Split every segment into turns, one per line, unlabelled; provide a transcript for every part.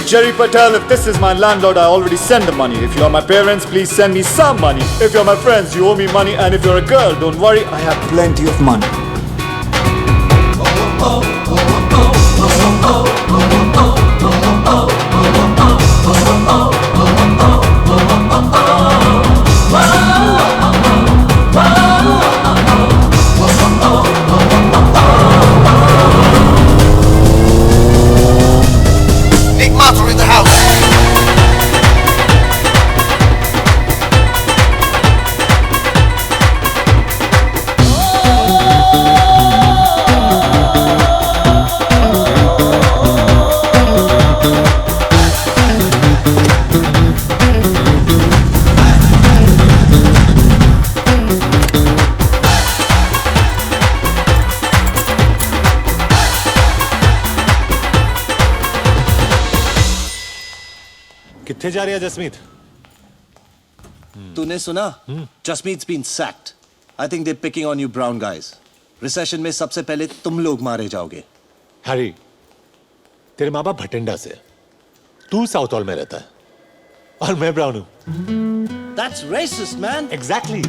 Jerry Patel, if this is my landlord, I already send the money. If you are my parents, please send me some money. If you're my friends, you owe me money. And if you're a girl, don't worry, I have plenty of money.
किथे जा रही है जसमीत?
तूने सुना? जसमीत's been sacked. I think they're picking on you brown guys. Recession में सबसे पहले तुम लोग मारे जाओगे.
हैरी, तेरे माँ बाप भटिंडा से, तू साउथ हॉल में रहता है और मैं ब्राउन हूं.
That's racist, man.
Exactly.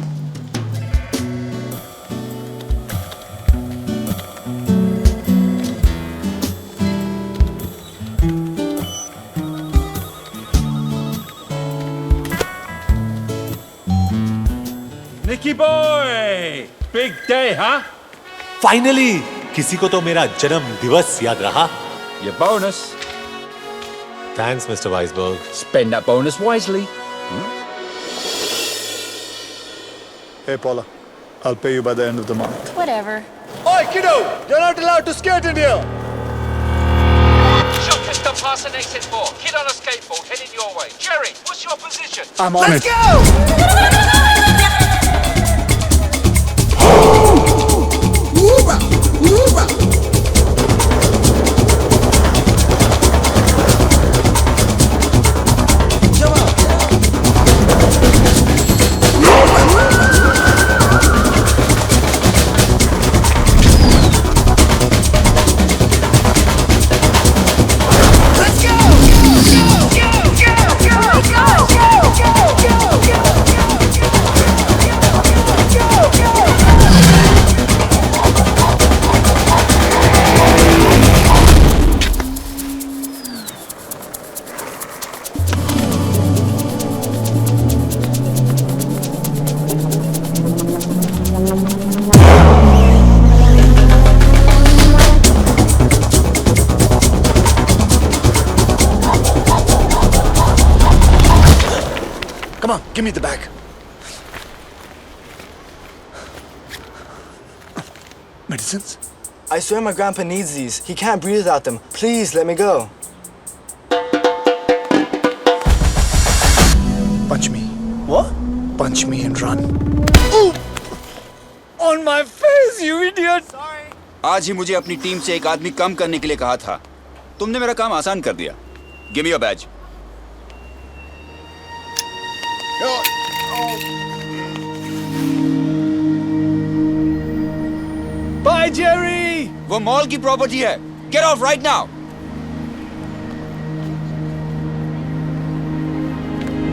Nicky boy, big day, huh?
Finally किसी को तो मेरा जन्म दिवस याद रहा.
Your bonus.
Thanks mister Weisberg.
Spend that bonus wisely.
Hey, Paula, I'll pay you by the end of the month.
Whatever.
Oi, kiddo! You're not allowed to skate in here!
Shopchester past an exit 4. Kid on a skateboard heading your way. Jerry, what's your position?
I'm on
Let's
it.
go!
Come on, give me the bag. Medicines?
I swear my grandpa needs these. He can't breathe without them. Please, let me go.
Punch me.
What?
Punch me and run.
On my face, you idiot!
आज ही मुझे अपनी team से एक आदमी कम करने के लिए कहा था. तुमने मेरा काम आसान कर दिया. Give me your badge.
Bye, Jerry!
वो मॉल की प्रॉपर्टी है. Get off right now.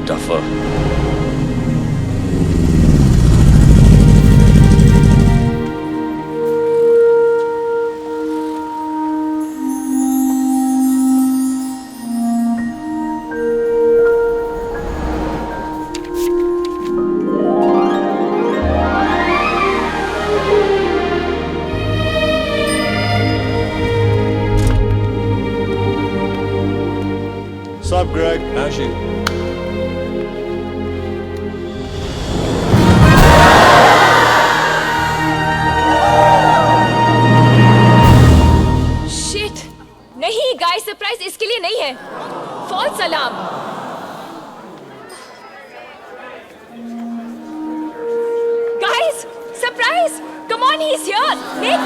Duffer.
Sup, Greg?
How's you?
Shit! नहीं, गाइस सरप्राइज इसके लिए नहीं है. False alarm. Guys, surprise! Come on, he's here. Nick,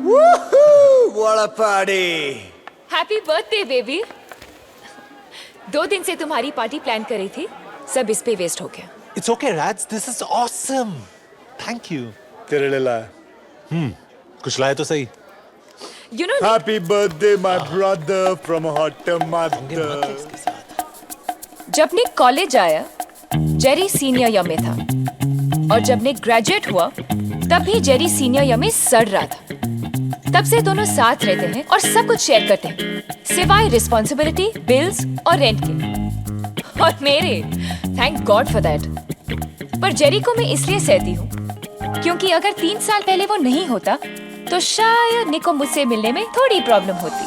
Woohoo! What a party!
Happy birthday baby. 2 दिन से तुम्हारी पार्टी प्लान करी थी, सब इस पे वेस्ट हो गया.
It's okay, Rats. This is awesome. Thank you.
तेरे लिए लाया.
कुछ लाए तो सही.
You know,
Happy birthday, my brother, from a hot mother.
जब निक कॉलेज आया, जेरी सीनियर ईयर में था, और जब निक ग्रेजुएट हुआ, तब भी जेरी सीनियर ईयर में सड़ रहा था। तब से दोनों साथ रहते हैं और सब कुछ शेयर करते हैं, सिवाय रिस्पॉन्सिबिलिटी, बिल्स और रेंट के। और मेरे, थैंक गॉड फॉर दैट। पर जेरी को मैं इसलिए सहती हूँ, क्योंकि अगर 3 साल पहले वो नहीं होता, तो शायद निक को मुझसे मिलने में थोड़ी प्रॉब्लम होती।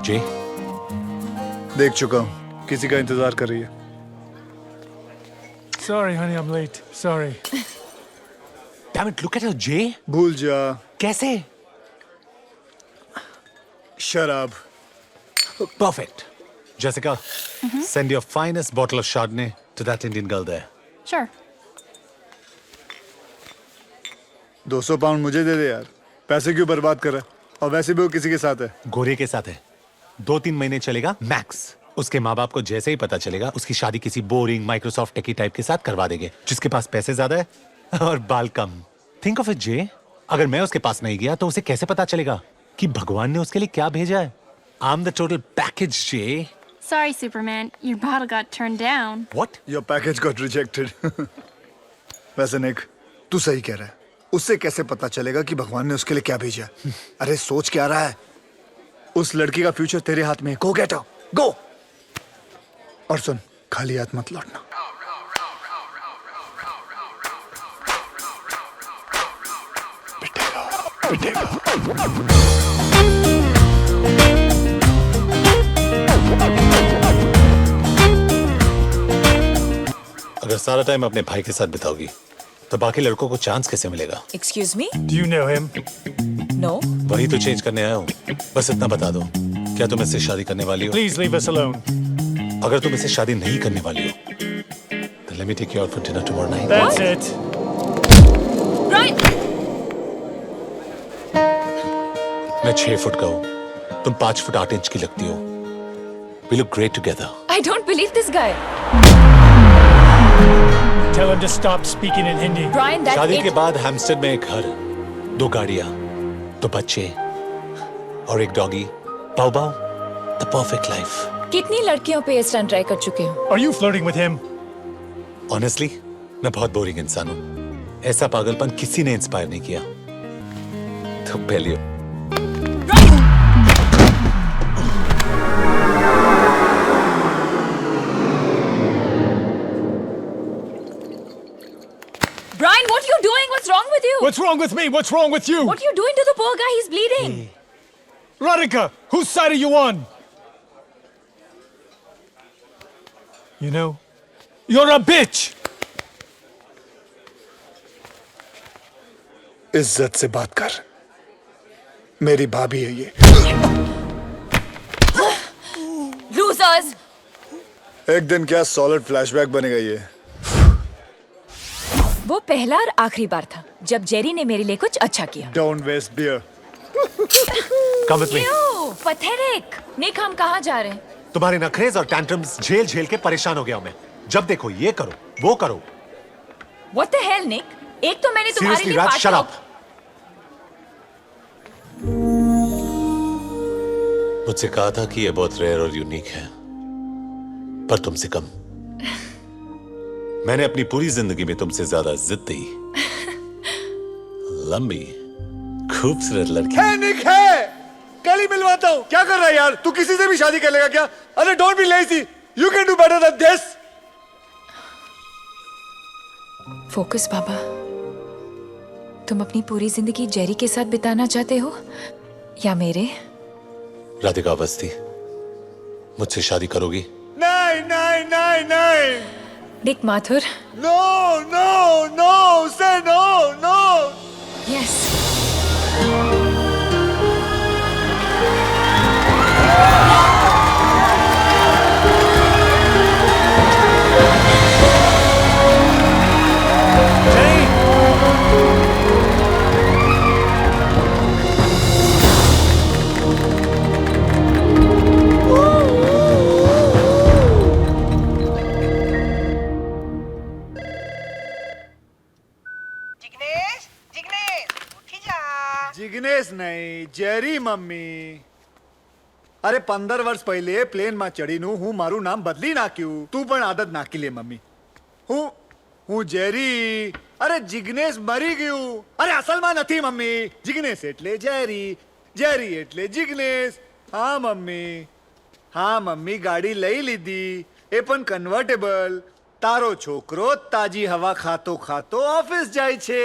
Jay.
देख चुका हूँ, किसी का इंतजार कर रही है।
Sorry, honey, I'm late. Sorry.
Damn it, look at her, Jay.
भूल जा।
कैसे?
शराब।
Perfect. Jessica, send your finest bottle of Chardonnay to that Indian girl there.
Sure.
200 pound मुझे दे दे यार। पैसे क्यों बर्बाद कर रहा है? और वैसे भी वो किसी के साथ है।
गोरे के साथ है। 2-3 महीने चलेगा मैक्स। उसके माँ बाप को जैसे ही पता चलेगा, उसकी शादी किसी बोरिंग माइक्रोसॉफ्ट टेकी टाइप के साथ करवा देंगे, जिसके पास पैसे ज्यादा है और बाल कम। थिंक ऑफ इट जे, अगर मैं उसके पास नहीं गया तो उसे कैसे पता चलेगा कि भगवान ने उसके लिए क्या भेजा है? I am the total package J.
Sorry, Superman. Your bottle got turned down.
What?
Your package got rejected. वैसे निक, तू सही कह रहा है। उससे कैसे पता चलेगा कि भगवान ने उसके लिए क्या भेजा? अरे सोच क्या रहा है? उस लड़की का फ्यूचर तेरे हाथ में है। गो गेट आउट, गो। और सुन, खाली हाथ मत लौटना। पिटेगा, पिटेगा।
अगर सारा टाइम अपने भाई के साथ बिताओगी तो बाकी लड़कों को चांस कैसे मिलेगा?
Excuse me?
Do you know him?
No.
वही तो चेंज करने आया हूँ। बस इतना बता दो, क्या तुम इससे शादी करने वाली हो?
Please leave us alone.
अगर तुम इससे शादी नहीं करने वाली हो, then let me take you out for dinner tomorrow night.
That's it.
Brian!
मैं 6 फुट का हूँ, तुम 5 फुट 8 इंच की लगती हो। We look great together.
I don't believe this guy.
Tell him to stop speaking in Hindi.
Brian, that
शादी के
it...
बाद हैम्स्टर में एक घर, 2 गाड़ियाँ, 2 बच्चे और एक डॉगी। बाउ बाउ, the perfect life.
कितनी लड़कियों पे ये स्टंट ट्राई कर चुके हो?
Are you flirting with him?
Honestly, मैं बहुत बोरिंग इंसान हूँ। ऐसा पागलपन किसी ने इंस्पायर नहीं किया। तो पहले
Brian, what are you doing? What's wrong with you?
What's wrong with me? What's wrong with you?
What are you doing to the poor guy? He's bleeding.
Radhika, whose side are you on? You know, you're a bitch.
इज्जत से बात कर। मेरी भाभी है ये।
Losers!
एक दिन क्या सॉलिड फ्लैशबैक बनेगा ये।
वो पहला और आखिरी बार था जब जेरी ने मेरे लिए कुछ अच्छा किया।
Don't waste beer.
come with me.
क्यों? Pathetic. निक, हम कहाँ जा रहे हैं?
तुम्हारे नखरेज और टैंट्रम्स झेल झेल के परेशान हो गया हूँ मैं। जब देखो ये करो, वो करो।
What the hell, Nick? एक तो मैंने तुम्हारे
Seriously,
लिए
Raj,
पार्टी
shut up. मुझसे कहा था कि ये बहुत रेयर और यूनिक है, पर तुमसे कम। मैंने अपनी पूरी जिंदगी में तुमसे ज्यादा जिद्दी, लंबी, खूबसूरत लड़की।
है निक है। कल ही मिलवाता हूँ। क्या कर रहा है यार? तू किसी से भी शादी कर लेगा क्या? अरे don't be lazy. You can do better than this.
Focus बाबा। तुम अपनी पूरी जिंदगी जेरी के साथ बिताना चाहते हो या मेरे?
राधिका अवस्थी, मुझसे शादी करोगी?
नहीं नहीं नहीं नहीं।
निक माथुर।
नो नो नो से नो नो।
यस।
जिग्नेश नहीं, जेरी मम्मी। अरे 15 वर्ष पहले प्लेन में चढ़ी नु हूँ मारू नाम बदली ना क्यों तू पण आदत नाखी ले मम्मी। हूँ जेरी। अरे जिग्नेश मरी गयू। अरे असल में नहीं मम्मी, जिग्नेश एटले जेरी, जेरी एटले जिग्नेश। हाँ मम्मी गाड़ी लई लीधी ए पण कन्वर्टेबल। तारो छोकरो ताजी हवा खातो खातो ऑफिस जाय छे।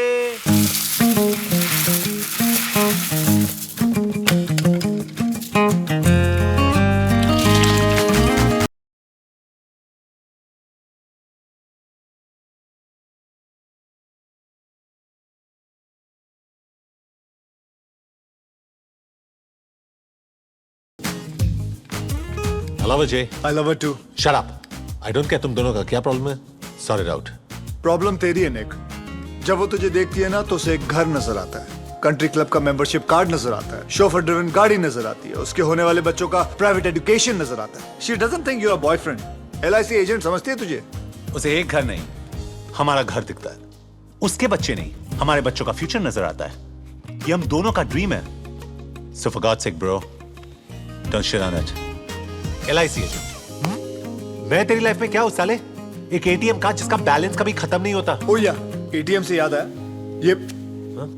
I love it, Jay.
I love her too.
Shut up. I don't care तुम दोनों का क्या प्रॉब्लम है. Sort it out.
प्रॉब्लम तेरी है निक। जब वो तुझे देखती है ना तो उसे एक घर नजर आता है, कंट्री क्लब का मेंबरशिप कार्ड नजर आता है, शोफर ड्रिवन गाड़ी नजर आती है, उसके होने वाले बच्चों का प्राइवेट एजुकेशन नजर आता है। She doesn't think you're a boyfriend. LIC agent समझती है तुझे?
उसे एक घर नहीं, हमारा घर दिखता है. उसके बच्चे नहीं, हमारे बच्चों का फ्यूचर नजर आता है. ये हम दोनों का ड्रीम है. So for God's sake, bro, don't shit on it. LIC agent. मैं तेरी लाइफ में क्या हूं साले? एक ATM कार्ड जिसका बैलेंस कभी खत्म नहीं होता.
ओ या, ATM से याद आया, ये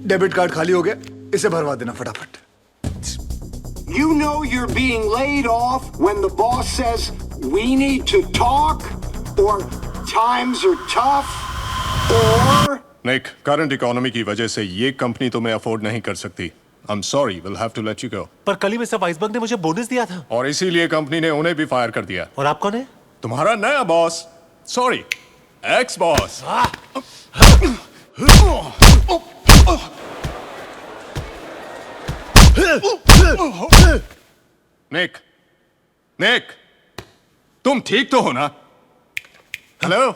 डेबिट कार्ड खाली हो गया, इसे भरवा देना फटाफट.
You know you're being laid off when the boss says we need to talk or times are tough or
Nick, current economy की वजह से ये कंपनी तो मैं अफोर्ड नहीं कर सकती. I'm sorry, we'll have to let you go.
पर कल ही मिस्टर वाइसबर्ग ने मुझे बोनस दिया था.
और इसीलिए कंपनी ने उन्हें भी फायर कर दिया.
और आप कौन है?
तुम्हारा नया boss. Sorry, ex boss. Nick, Nick, तुम ठीक तो हो ना? हेलो,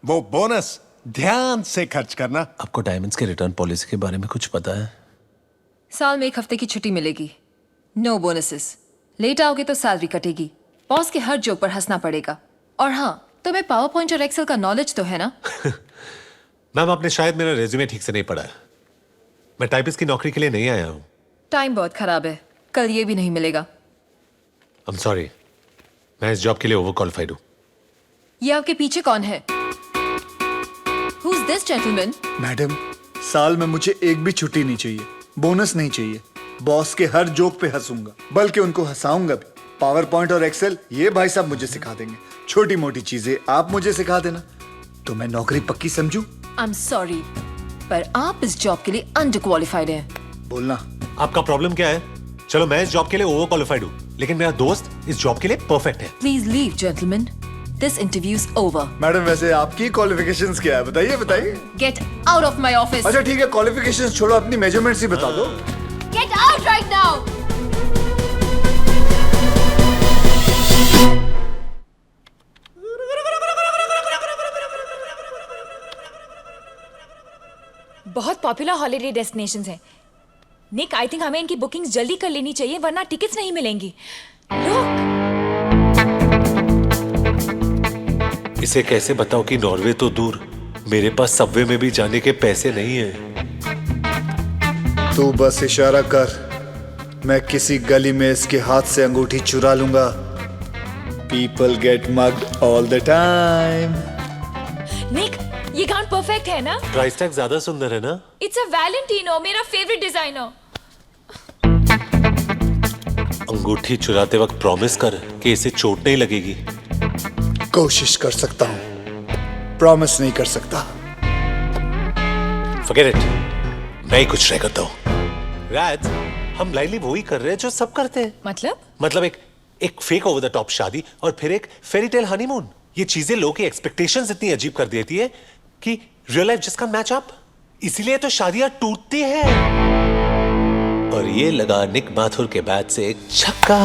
वो बोनस ध्यान से खर्च करना.
आपको डायमंड्स के रिटर्न पॉलिसी के बारे में कुछ पता है?
साल में 1 हफ्ते की छुट्टी मिलेगी. No bonuses. लेट आओगे तो सैलरी कटेगी. बॉस के हर जोक पर हंसना पड़ेगा. और हाँ, तुम्हें पावर पॉइंट और एक्सेल का नॉलेज तो है ना?
मैम, आपने शायद मेरा रेज्यूमे ठीक से नहीं पढ़ा है. मैं टाइपिस्ट की नौकरी के लिए नहीं आया हूँ.
टाइम बहुत खराब है. कल ये भी नहीं मिलेगा.
I'm sorry. मैं इस जॉब के लिए ओवर क्वालिफाइड हूँ.
ये आपके पीछे कौन है? Who's this gentleman?
मैडम, साल में मुझे एक भी छुट्टी नहीं चाहिए, बोनस नहीं चाहिए. बॉस के हर जोक पे हंसूंगा, बल्कि उनको हंसाऊंगा भी. पावर पॉइंट और एक्सेल ये भाई साहब मुझे सिखा देंगे. छोटी मोटी चीजें आप मुझे सिखा देना, तो मैं नौकरी पक्की समझूं.
I'm sorry, पर आप इस जॉब के लिए अंडर क्वालिफाइड हैं.
बोलना.
आपका प्रॉब्लम क्या है? चलो, मैं इस जॉब के लिए ओवर क्वालिफाइड हूँ, लेकिन मेरा दोस्त इस जॉब के लिए परफेक्ट है.
Please leave, gentlemen. This interview's over.
Madam, वैसे आपकी क्वालिफिकेशंस क्या है? बताइए बताइए.
Get out of my office.
अच्छा ठीक है, क्वालिफिकेशंस छोड़ो, अपनी मेजरमेंट्स ही बता दो.
Get out right now. बहुत पॉपुलर हॉलिडे डेस्टिनेशंस हैं. निक, आई थिंक हमें इनकी बुकिंग्स जल्दी कर लेनी चाहिए, वरना टिकट्स नहीं मिलेंगी. Look.
इसे कैसे बताओ कि नॉर्वे तो दूर, मेरे पास सबवे में भी जाने के पैसे नहीं है.
तू बस इशारा कर, मैं किसी गली में इसके हाथ से अंगूठी चुरा लूंगा. People get mugged all the time.
निक, ये गाउन परफेक्ट है ना?
प्राइस टैग ज्यादा सुंदर है ना?
इट्स अ वैलेंटिनो, मेरा फेवरेट डिजाइनर.
अंगूठी चुराते वक्त प्रॉमिस कर कि इसे चोट नहीं लगेगी.
कोशिश कर सकता हूँ, प्रॉमिस नहीं कर सकता.
Forget it. मैं ही कुछ ट्राई करता हूँ. राज, हम लाइनली वो ही कर रहे हैं जो सब करते हैं. मतलब एक फेक ओवर द टॉप शादी और फिर एक फेरी टेल हनीमून. ये चीजें लोगों की एक्सपेक्टेशंस इतनी अजीब कर देती है कि रियल लाइफ जिसका मैच अप. इसीलिए तो शादियां टूटती हैं. और ये लगा निक माथुर के बैट से एक छक्का.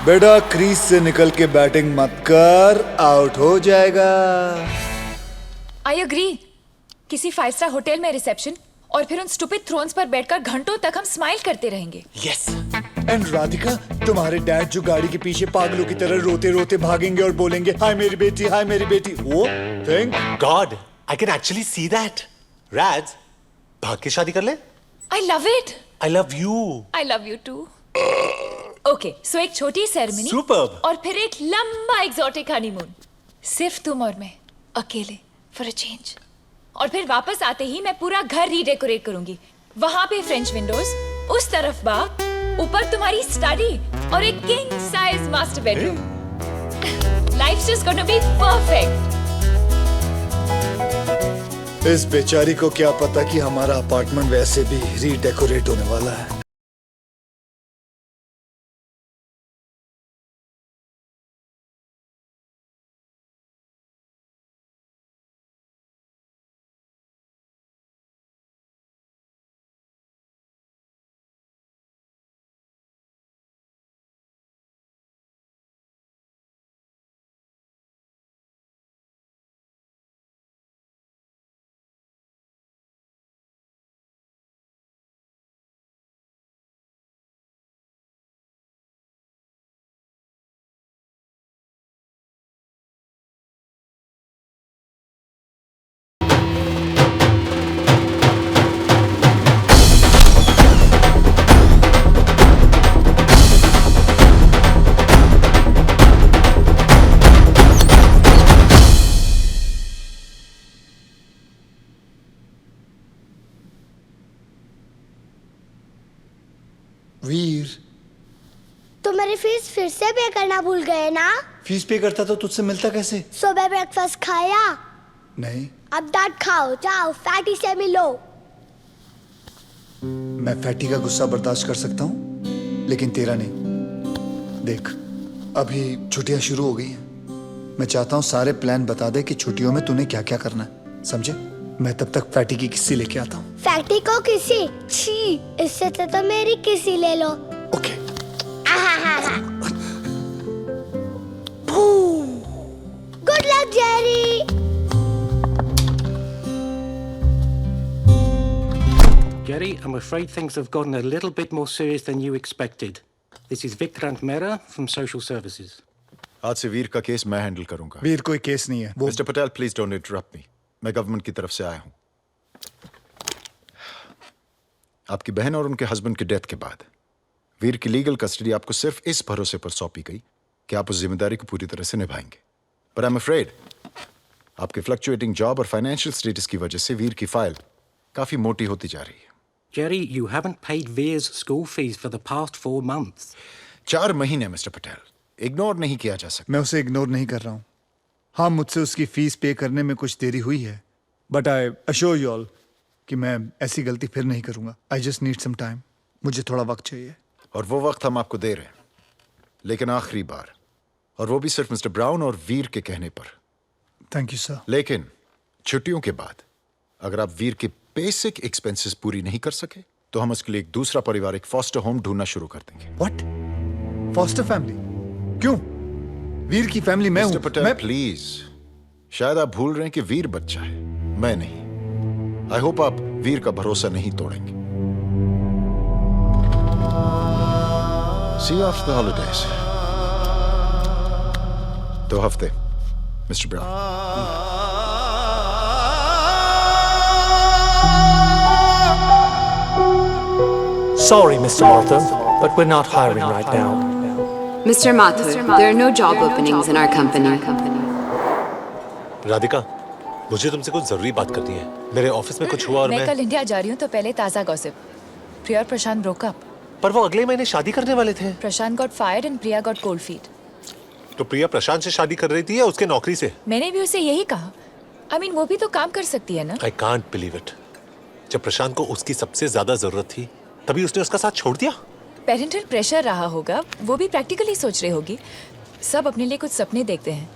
बेटा, क्रीज से निकल के बैटिंग मत कर, आउट हो जाएगा.
I agree. किसी 5 स्टार होटल में रिसेप्शन और फिर उन स्टूपिड थ्रोन्स पर बैठकर घंटों तक हम स्माइल करते रहेंगे.
यस.
एंड राधिका, तुम्हारे डैड जो गाड़ी के पीछे पागलों की तरह रोते रोते भागेंगे और बोलेंगे हाय मेरी बेटी, हाय मेरी बेटी. वो thank
God, I can actually see that. Raj, भाग के शादी कर ले.
I love it.
I love you.
I love you too. Okay, so एक छोटी सेरेमनी
Superb.
और फिर एक लंबा एग्जॉटिक हनीमून. सिर्फ तुम और मैं अकेले फॉर अ चेंज. और फिर वापस आते ही मैं पूरा घर रीडेकोरेट करूंगी. वहां पे फ्रेंच विंडोज, उस तरफ बाग, ऊपर तुम्हारी स्टडी और एक king size master bedroom. Life's just gonna be perfect.
इस बेचारी को क्या पता कि हमारा अपार्टमेंट वैसे भी रीडेकोरेट होने वाला है. वीर,
तो मेरी फीस फिर से पे करना भूल गए ना?
फीस पे करता तो तुझसे मिलता कैसे?
सुबह ब्रेकफास्ट खाया?
नहीं.
अब डांट खाओ, जाओ फैटी से मिलो.
मैं फैटी का गुस्सा बर्दाश्त कर सकता हूँ, लेकिन तेरा नहीं. देख, अभी छुट्टियां शुरू हो गई हैं. मैं चाहता हूँ सारे प्लान बता दे कि छुट्टियों में तूने क्या क्या करना है. समझे? मैं तब तक फैटी की किस्सी लेके आता हूँ.
फैटी को किसी? छी, इससे तो मेरी किसी ले लो.
Okay.
Good luck Jerry.
Jerry, I'm afraid things have gotten a little bit more serious than you expected. This is Vikrant Mehra from Social Services.
आज से वीर का केस मैं हैंडल करूंगा.
वीर कोई केस नहीं है.
Mister Patel, please don't interrupt मी. मैं government की तरफ से आया हूं. आपकी बहन और उनके हस्बैंड की डेथ के बाद वीर की लीगल कस्टडी आपको सिर्फ इस भरोसे पर सौंपी गई कि आप उस जिम्मेदारी को पूरी तरह से निभाएंगे. पर आई एम अफ्रेड आपके फ्लक्चुएटिंग जॉब और फाइनेंशियल स्टेटस की वजह से वीर की फाइल काफी मोटी होती जा रही है.
Jerry, you haven't paid Veer's school fees for the past 4 months.
4 महीने मिस्टर पटेल, इग्नोर नहीं किया जा सकता.
मैं उसे इग्नोर नहीं कर रहा हूँ. हाँ, मुझसे उसकी फीस पे करने में कुछ देरी हुई है, but I assure you all कि मैं ऐसी गलती फिर नहीं करूंगा. I just need some time. मुझे थोड़ा वक्त चाहिए.
और वो वक्त हम आपको दे रहे हैं, लेकिन आखिरी बार, और वो भी सिर्फ मिस्टर ब्राउन और वीर के कहने पर.
Thank you sir.
लेकिन छुट्टियों के बाद अगर आप वीर के बेसिक एक्सपेंसेस पूरी नहीं कर सके तो हम उसके लिए एक दूसरा पारिवारिक फॉस्टर होम ढूंढना शुरू कर देंगे.
व्हाट? Foster family? क्यों? वीर की फैमिली मैं हूं.
Mister Patel, please. शायद आप भूल रहे हैं कि वीर बच्चा है, मैं नहीं. आई होप आप वीर का भरोसा नहीं तोड़ेंगे. सी यू आफ्टर द हॉलिडेज. 2 हफ्ते mister brown.
Sorry, Mr. Martha, but we're not hiring right now.
Mr. Mathur, there are no job openings in our company.
Radhika, मुझे तुमसे कुछ जरूरी बात करनी है. मेरे ऑफिस में कुछ हुआ और
मैं कल इंडिया जा रही हूँ, तो पहले ताजा गॉसिप. प्रिया और प्रशांत ब्रोक अप.
पर वो अगले महीने शादी करने वाले थे.
Prashant got fired and Priya got cold feet.
तो प्रिया प्रशांत से शादी कर रही थी या उसके नौकरी से?
मैंने भी उसे यही कहा. I mean, वो भी तो काम कर सकती है ना.
I can't believe it. जब प्रशांत को उसकी सबसे ज्यादा जरूरत थी तभी उसने उसका साथ छोड़ दिया.
पेरेंटल प्रेशर रहा होगा, वो भी प्रैक्टिकली सोच रही होगी. सब अपने लिए कुछ सपने देखते हैं.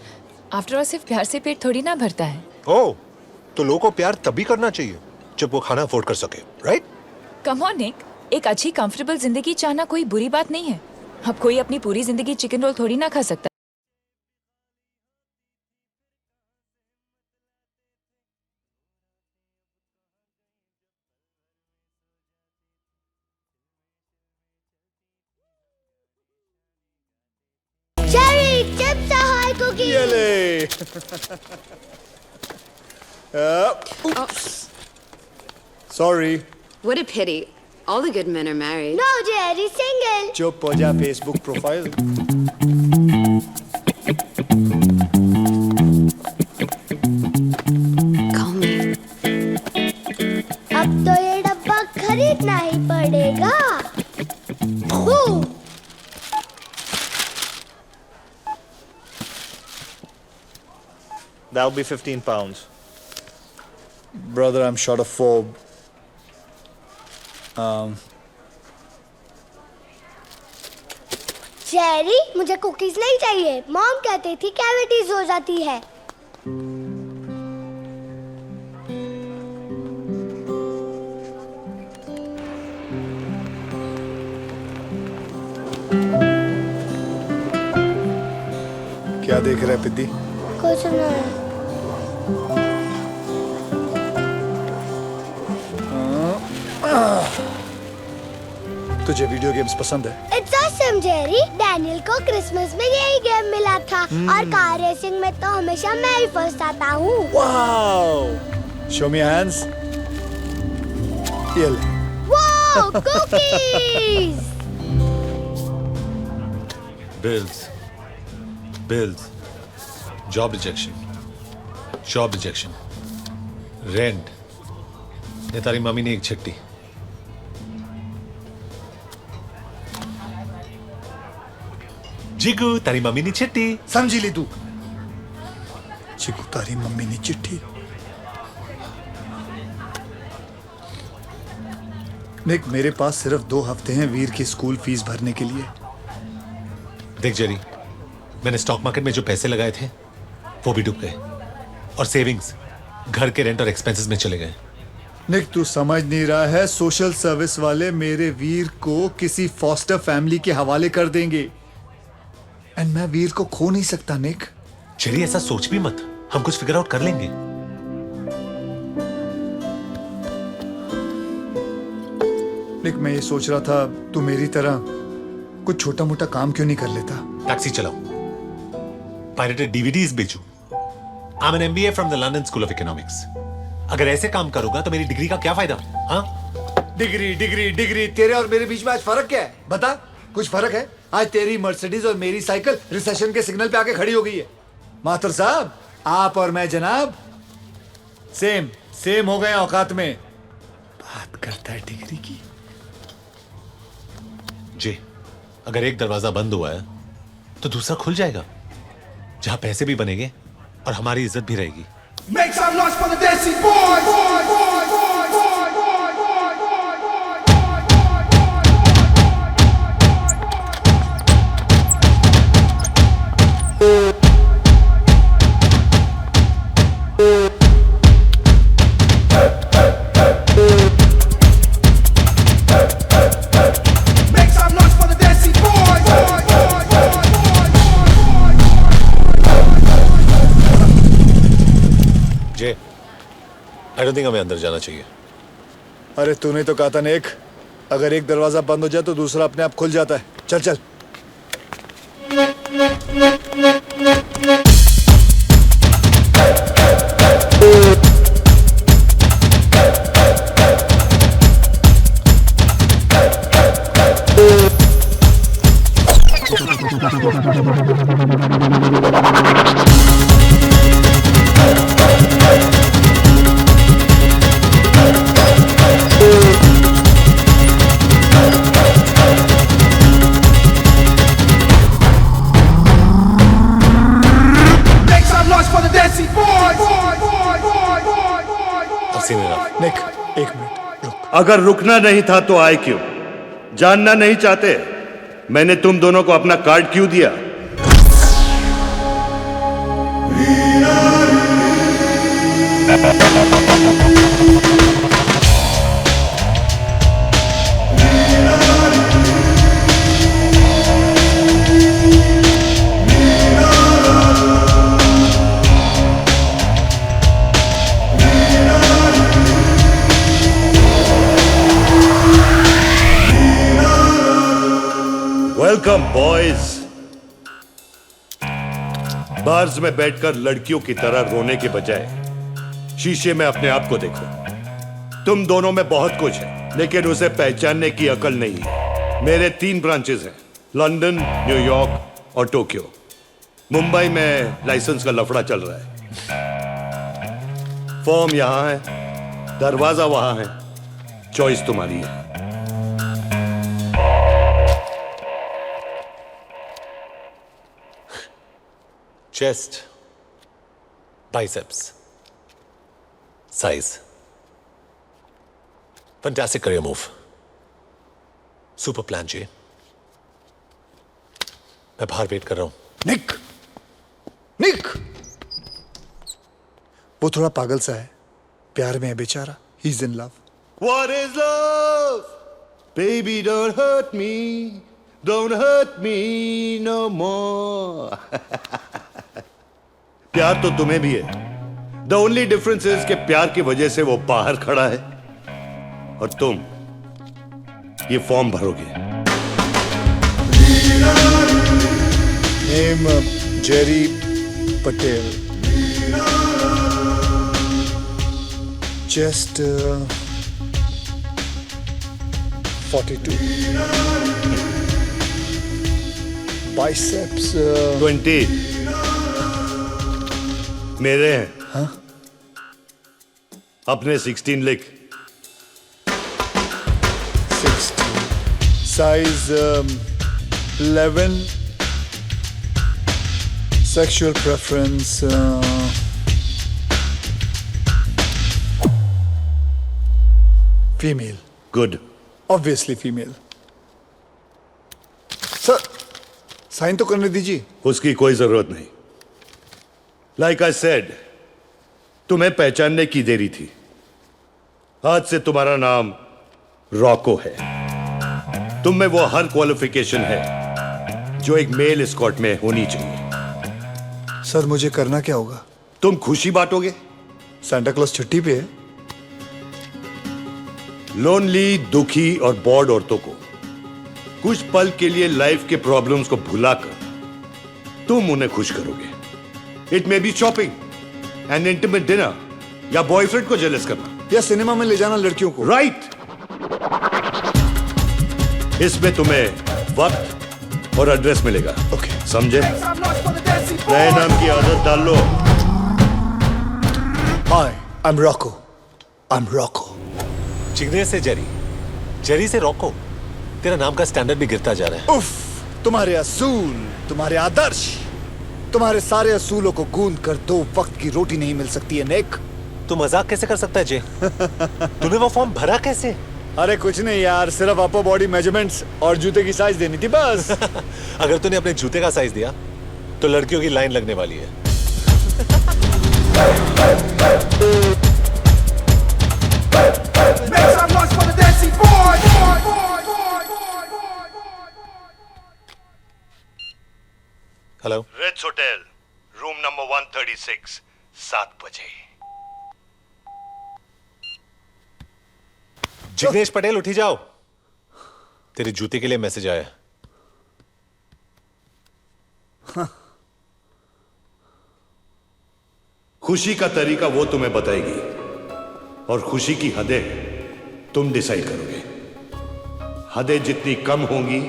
आफ्टर ऑल सिर्फ प्यार से पेट थोड़ी ना भरता है.
ओह, तो लोगों को प्यार तभी करना चाहिए जब वो खाना अफोर्ड कर सके, राइट?
कम ऑन निक, एक अच्छी कंफर्टेबल जिंदगी चाहना कोई बुरी बात नहीं है. अब कोई अपनी पूरी जिंदगी चिकन रोल थोड़ी ना खा सकता.
Sorry.
What a pity. All the good men are married.
No, Jerry, single.
चुप हो जा, फेसबुक प्रोफाइल।
Call me.
अब तो ये डब्बा खरीदना ही पड़ेगा।
That'll be 15 pounds. Brother, I'm short of 4.
Jerry, मुझे कुकीज नहीं चाहिए। मॉम कहती थी कैविटीज हो जाती है।
क्या देख रहा है पिद्दी?
कुछ नहीं।
तुझे वीडियो गेम्स पसंद है?
It's awesome, Jerry. डैनियल को क्रिसमस में यही गेम मिला था और कार रेसिंग में तो हमेशा मैं ही फर्स्ट आता हूँ।
Wow! Show me your hands. ये ले।
Wow, cookies!
Bills, job rejection, job rejection, rent. ने तारी मम्मी ने एक छट्टी। जिगू तारी मम्मी ने चिट्ठी।
समझी ली तू? जिगू तारी मम्मी ने चिट्ठी। निक, मेरे पास सिर्फ 2 हफ्ते हैं वीर की स्कूल फीस भरने के लिए।
देख जेरी, मैंने स्टॉक मार्केट में जो पैसे लगाए थे वो भी डूब गए और सेविंग्स घर के रेंट और एक्सपेंसेस में चले गए।
निक, तू समझ नहीं रहा है, सोशल सर्विस वाले मेरे वीर को किसी फॉस्टर फैमिली के हवाले कर देंगे एंड मैं वीर को खो नहीं सकता। निक,
जेरी ऐसा सोच भी मत, हम कुछ फिगर आउट कर लेंगे।
निक, मैं ये सोच रहा था तू मेरी तरह कुछ छोटा मोटा काम क्यों नहीं कर लेता?
टैक्सी चलाओ, पायरेटेड डीवीडीज बेचूं। I am an MBA from the London school of economics. अगर ऐसे काम करूंगा तो मेरी डिग्री का क्या फायदा? हाँ,
डिग्री डिग्री डिग्री, तेरे और मेरे बीच में आज फर्क क्या है? बता, कुछ फर्क है? आज तेरी मर्सिडीज और मेरी साइकिल रिसेशन के सिग्नल पे आके खड़ी हो गई है। माथुर साहब, आप और मैं जनाब सेम हो गए औकात में। बात करता है डिग्री की।
जी, अगर एक दरवाजा बंद हुआ है तो दूसरा खुल जाएगा, जहां पैसे भी बनेंगे और हमारी इज्जत भी रहेगी।
Make some noise for the Desi boys! Make some noise for the Desi boys!
J, I don't think हमें अंदर जाना चाहिए।
अरे तूने तो कहा था नेक, अगर एक दरवाजा बंद हो जाए तो दूसरा अपने आप खुल जाता है। चल चल। निक, एक मिनट रुक।
अगर रुकना नहीं था तो आए क्यों? जानना नहीं चाहते मैंने तुम दोनों को अपना कार्ड क्यों दिया? Welcome boys. बार्स में बैठकर लड़कियों की तरह रोने के बजाय शीशे में अपने आप को देखो। तुम दोनों में बहुत कुछ है, लेकिन उसे पहचानने की अकल नहीं है। मेरे 3 ब्रांचेस हैं, लंदन, न्यूयॉर्क और टोक्यो। मुंबई में लाइसेंस का लफड़ा चल रहा है। फॉर्म यहां है, दरवाजा वहां है, चॉइस तुम्हारी है।
Chest, biceps, size, fantastic career move, super plan जी। मैं बाहर वेट कर रहा हूं।
निक, निक, वो थोड़ा पागल सा है, प्यार में है बेचारा। He is in love.
What is love? Baby, don't hurt me no more. प्यार तो तुम्हें भी है। The only difference is कि प्यार की वजह से वो बाहर खड़ा है और तुम ये फॉर्म भरोगे।
Name Jerry Patel, chest 42, biceps
20 मेरे हैं।
हाँ?
अपने 16 लिख।
60, size 11, sexual preference female.
Good.
Obviously female. Sir sign तो करने दीजिए।
उसकी कोई जरूरत नहीं। लाइक आई सेड, तुम्हें पहचानने की देरी थी। आज से तुम्हारा नाम रॉको है। तुम में वो हर क्वालिफिकेशन है जो एक मेल एस्कॉर्ट में होनी चाहिए।
सर मुझे करना क्या होगा?
तुम खुशी बांटोगे।
सांता क्लॉज छुट्टी पे है।
लोनली, दुखी और बॉर्ड औरतों को कुछ पल के लिए लाइफ के प्रॉब्लम्स को भुलाकर तुम उन्हें खुश करोगे। It may be shopping, N intimate dinner, या बॉयफ्रेंड को जेलस करना,
या सिनेमा में ले जाना लड़कियों को।
राइट। इसमें तुम्हें वक्त और एड्रेस मिलेगा।
ओके,
समझे? नए नाम की आदत डाल लो।
हाय, आई एम रॉको।
चिगने से जेरी, जेरी से रॉको। तेरा नाम का स्टैंडर्ड भी गिरता जा रहा है।
उफ, तुम्हारे असूल, तुम्हारे आदर्श, तुम्हारे सारे असूलों को गूंद कर 2 वक्त की रोटी नहीं मिल सकती है नेक।
तू मजाक कैसे कर सकता है जे? तूने वो फॉर्म भरा कैसे?
अरे कुछ नहीं यार, सिर्फ अपर बॉडी मेजरमेंट्स और जूते की साइज देनी थी बस।
अगर तूने अपने जूते का साइज दिया तो लड़कियों की लाइन लगने वाली है। Hello,
Ritz hotel, room number 136, 7 बजे।
जिग्नेश पटेल उठी जाओ, तेरे जूते के लिए मैसेज आया।
खुशी का तरीका वो तुम्हें बताएगी और खुशी की हदें तुम डिसाइड करोगे। हदें जितनी कम होंगी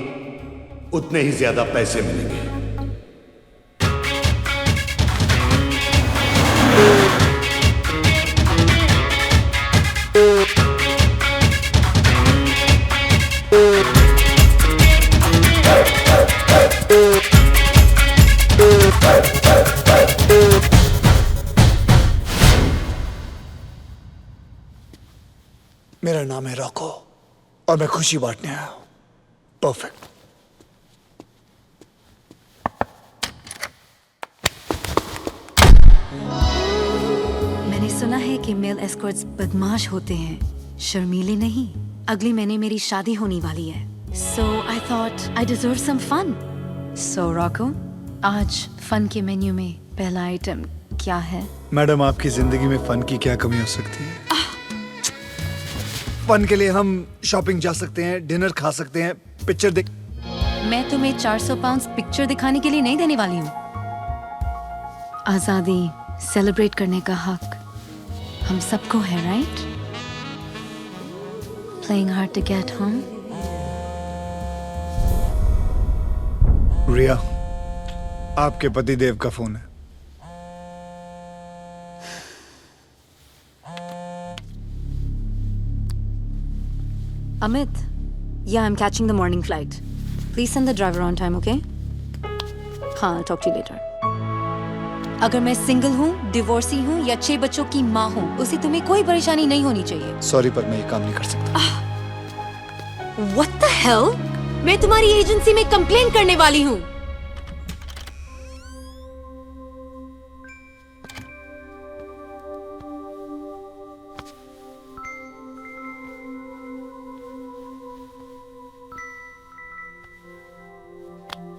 उतने ही ज्यादा पैसे मिलेंगे।
मेरा नाम है रॉको और मैं खुशी बांटने आया हूं। परफेक्ट।
मैंने सुना है कि मेल एस्कॉर्ट्स बदमाश होते हैं, शर्मीले नहीं। अगले महीने मेरी शादी होने वाली है, so I thought I deserve some fun. So Roku, आज फन के मेन्यू में पहला आइटम क्या है?
मैडम, आपकी जिंदगी में फन की क्या कमी हो सकती है? फन के लिए हम शॉपिंग जा सकते हैं, डिनर खा सकते हैं, पिक्चर देख।
मैं तुम्हें 400 पाउंड पिक्चर दिखाने के लिए नहीं देने वाली हूँ। आजादी सेलिब्रेट करने का हक हम सबको है, right? playing hard to get, huh?
रिया, आपके पति देव का फोन है।
Amit, yeah, I'm catching the morning flight. Please send the driver on time, okay? हाँ, I'll talk to you later. अगर मैं सिंगल हूँ, डिवोर्सी हूँ या 6 बच्चों की माँ हूँ, उसे तुम्हें कोई परेशानी नहीं होनी चाहिए।
सॉरी पर मैं ये काम नहीं कर सकता।
What the hell? मैं तुम्हारी एजेंसी में कंप्लेन करने वाली हूँ।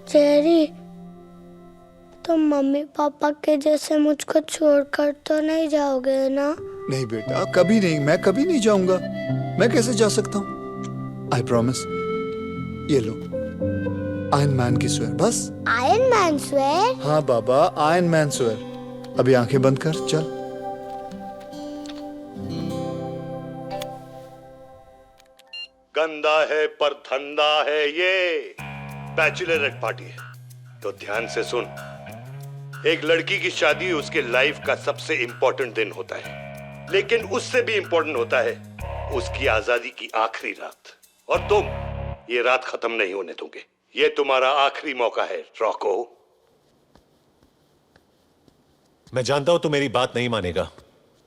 जेरी, तुम मम्मी पापा के जैसे मुझको छोड़कर तो नहीं जाओगे ना?
नहीं बेटा, कभी नहीं, मैं कभी नहीं जाऊंगा। मैं कैसे जा सकता हूँ? I promise. ये लो, आयरन मैन की स्वेयर, बस।
Iron man swear?
हाँ बाबा, आयरन मैन स्वेयर। अभी आंखें बंद कर, चल।
गंदा है पर धंधा है ये, बैचलर पार्टी है। तो ध्यान से सुन, एक लड़की की शादी उसके लाइफ का सबसे इंपॉर्टेंट दिन होता है, लेकिन उससे भी इंपॉर्टेंट होता है उसकी आजादी की आखिरी रात। और तुम ये रात खत्म नहीं होने दोगे। ये तुम्हारा आखिरी मौका है रॉको।
मैं जानता हूं तू मेरी बात नहीं मानेगा,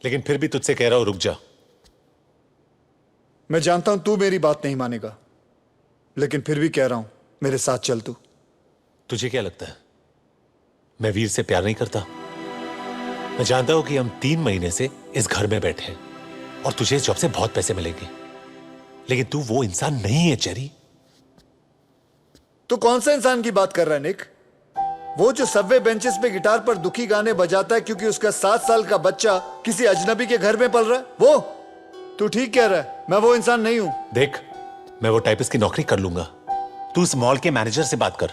लेकिन फिर भी तुझसे कह रहा हूं, रुक जा।
मैं जानता हूं तू मेरी बात नहीं मानेगा, लेकिन फिर भी कह रहा हूं, मेरे साथ चल तू।
तुझे क्या लगता है मैं वीर से प्यार नहीं करता? मैं जानता हूं कि हम 3 महीने से इस घर में बैठे हैं और तुझे इस जॉब से बहुत पैसे मिलेंगे, लेकिन तू वो इंसान नहीं है चेरी।
तू कौन सा इंसान की बात कर रहा है निक? वो जो सबवे बेंचेस पे गिटार पर दुखी गाने बजाता है क्योंकि उसका 7 साल का बच्चा किसी अजनबी के घर में पल रहा है, वो? तू ठीक कह रहा है, मैं वो इंसान नहीं हूं।
देख, मैं वो टाइपिस्ट की नौकरी कर लूंगा, तू इस मॉल के मैनेजर से बात कर,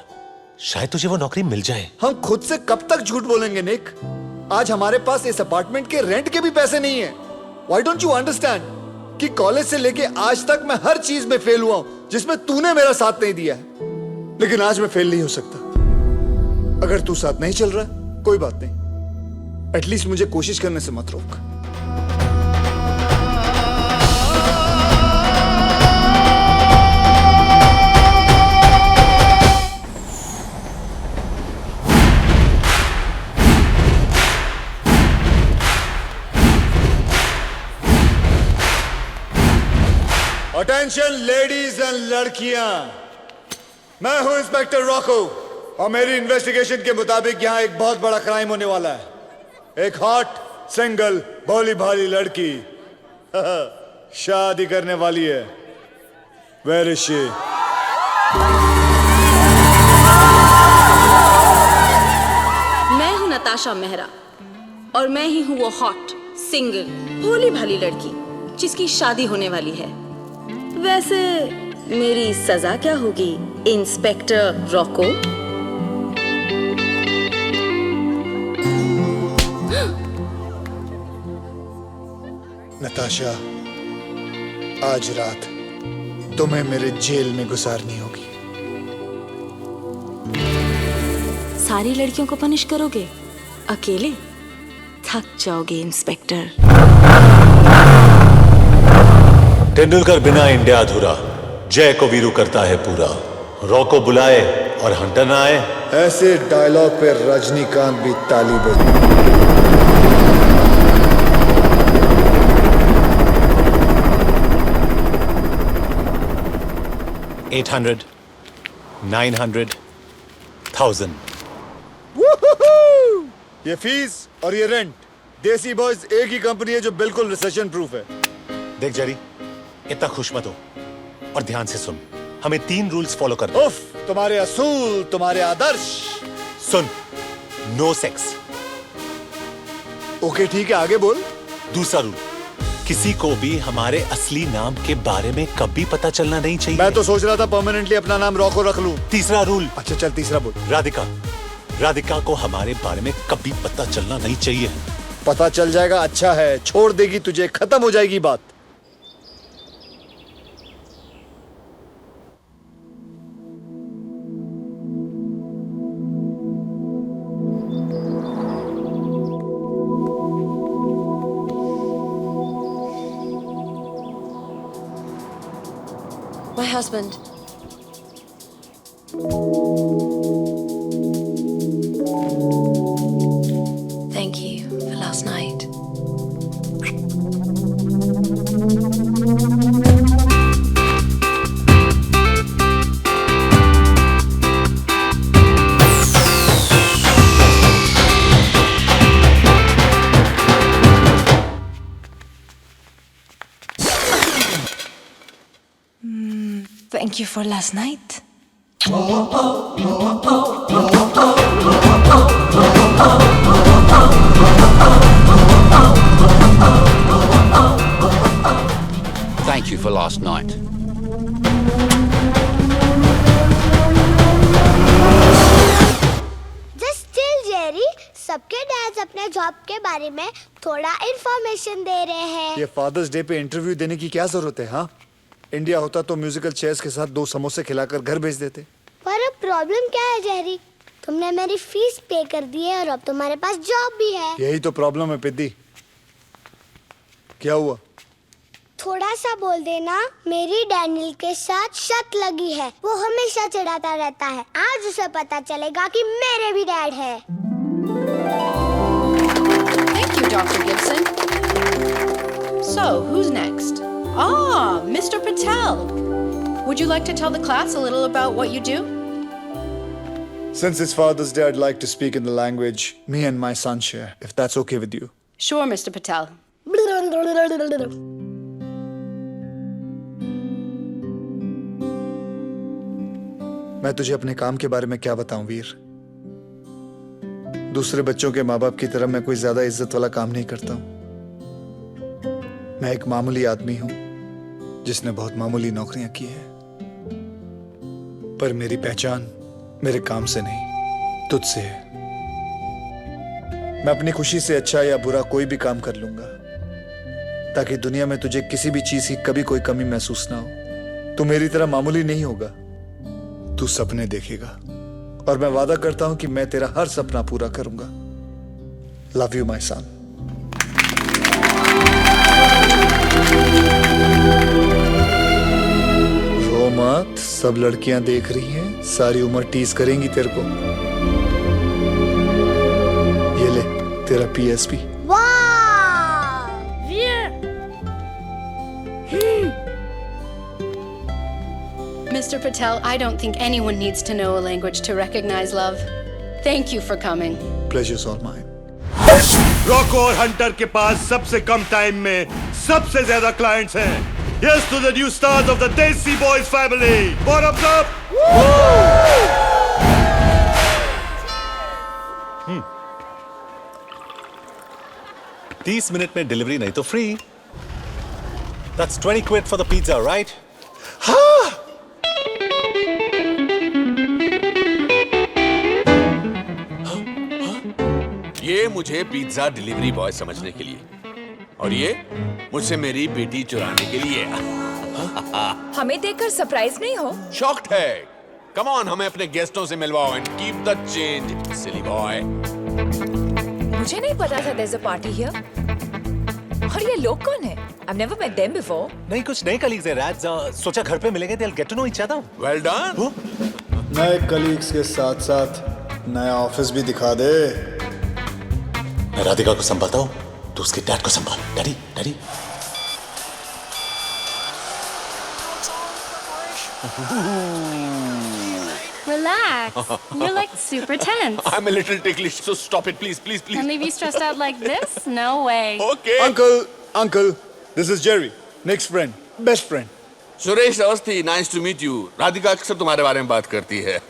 शायद तुझे वो नौकरी मिल जाए।
हम खुद से कब तक झूठ बोलेंगे निक? आज हमारे पास इस अपार्टमेंट के रेंट के भी पैसे नहीं है। Why don't you understand कि कॉलेज से लेके आज तक मैं हर चीज में फेल हुआ हूं जिसमें तूने मेरा साथ नहीं दिया है, लेकिन आज मैं फेल नहीं हो सकता। अगर तू साथ नहीं चल रहा कोई बात नहीं, एटलीस्ट मुझे कोशिश करने से मत रोक। अटेंशन लेडीज एंड लड़कियां, मैं हूं इंस्पेक्टर रॉको और मेरी इन्वेस्टिगेशन के मुताबिक यहां एक बहुत बड़ा क्राइम होने वाला है। एक हॉट सिंगल भोली भाली लड़की शादी करने वाली है। Where is she?
मैं हूं नताशा मेहरा और मैं ही हूं वो हॉट सिंगल भोली भाली लड़की जिसकी शादी होने वाली है। वैसे मेरी सजा क्या होगी इंस्पेक्टर रॉको?
नताशा, आज रात तुम्हें मेरे जेल में गुजारनी होगी।
सारी लड़कियों को पनिश करोगे? अकेले थक जाओगे इंस्पेक्टर।
तेंदुलकर बिना इंडिया अधूरा, जय को वीरू करता है पूरा। रॉको बुलाए और हंटर ना आए,
ऐसे डायलॉग पे रजनीकांत भी ताली बजा।
800, 900, 1000।
ये फीस और ये रेंट, देसी बॉयज एक ही कंपनी है जो बिल्कुल रिसेशन प्रूफ है।
देख जेरी, इतना खुश मत हो और ध्यान से सुन, हमें 3 रूल्स फॉलो करने।
उफ, तुम्हारे असूल, तुम्हारे आदर्श।
सुन, नो सेक्स।
ओके ठीक है, आगे बोल।
दूसरा रूल, किसी को भी हमारे असली नाम के बारे में कभी पता चलना नहीं चाहिए।
मैं तो सोच रहा था परमानेंटली अपना नाम रॉको रख लूं।
तीसरा रूल।
अच्छा चल, तीसरा बोल।
राधिका को हमारे बारे में कभी पता चलना नहीं चाहिए।
पता चल जाएगा अच्छा है, छोड़ देगी तुझे, खत्म हो जाएगी बात।
My husband. Thank you for last night.
Thank you for last night.
Thank you for last night.
Just chill, Jerry. सबके डैड्स अपने जॉब के बारे में थोड़ा इंफॉर्मेशन दे रहे हैं।
ये फादर्स डे पे इंटरव्यू देने की क्या जरूरत है? हाँ, इंडिया होता तो म्यूजिकल चेयर्स के साथ 2 समोसे खिलाकर घर भेज देते।
पर अब प्रॉब्लम क्या है जेरी? तुमने मेरी फीस पे कर दी है और अब तुम्हारे पास जॉब भी है।
यही तो प्रॉब्लम है पिद्दी। क्या हुआ?
थोड़ा सा बोल देना। मेरी डैनियल के साथ शक लगी है। वो हमेशा चिढ़ाता रहता है। आज उसे पता चलेगा कि मेरे भी डैड है।
Thank you, Dr. Gibson. So, who's next? Ah, Mr. Patel. Would you like to tell the class a little about what you do?
Since it's Father's Day, I'd like to speak in the language me and my son share, if that's okay with you.
Sure, Mr. Patel.
मैं तुझे अपने काम के बारे में क्या बताऊं वीर? दूसरे बच्चों के माँ बाप की तरह मैं कोई ज्यादा इज्जत वाला काम नहीं करता हूं। मैं एक मामूली आदमी हूं जिसने बहुत मामूली नौकरियां की हैं। पर मेरी पहचान मेरे काम से नहीं, तुझसे है। मैं अपनी खुशी से अच्छा या बुरा कोई भी काम कर लूंगा, ताकि दुनिया में तुझे किसी भी चीज की कभी कोई कमी महसूस ना हो। तू मेरी तरह मामूली नहीं होगा, तू सपने देखेगा, और मैं वादा करता हूं कि मैं तेरा हर सपना पूरा करूंगा। Love you my son. रो मत, सब लड़कियां देख रही हैं, सारी उम्र टीज करेंगी तेरे को। ये ले तेरा PSP।
Mr. Patel, I don't think anyone needs to know a language to recognize love. Thank you for coming.
Pleasure's all mine.
Roku और हंटर के पास सबसे कम टाइम में सबसे ज्यादा क्लाइंट्स हैं। Yes to the new stars of the Desi Boys family. Bottoms up.
30 minute में delivery नहीं तो free. That's 20 quid for the pizza, right?
हाँ।
ये मुझे पिज्जा डिलीवरी बॉय समझने के लिए, और ये मुझसे मेरी बेटी चुराने के लिए।
हमें देखकर सरप्राइज नहीं हो?
शॉक्ड है। कम ऑन, हमें अपने गेस्टों से मिलवाओ and keep the change, silly boy.
मुझे नहीं पता था there's a party here. और ये लोग कौन है? I've never met them before.
नहीं, कुछ नए कलीग्स हैं राज। सोचा घर पे मिलेंगे, they'll get to know each other.
Well done.
नए कलीग्स के साथ साथ नया ऑफिस भी दिखा दे।
मैं राधिका को संभालता हूँ, तो उसके डैड को संभाल। Daddy, daddy.
Relax. You're like super tense.
I'm a little ticklish, so stop it, please, please, please.
And leave you stressed out like this? No way.
Okay.
Uncle, this is Jerry, Nick's friend, best friend.
Suresh Awasthi, nice to meet you. Radhika अक्सर तुम्हारे बारे में बात करती है।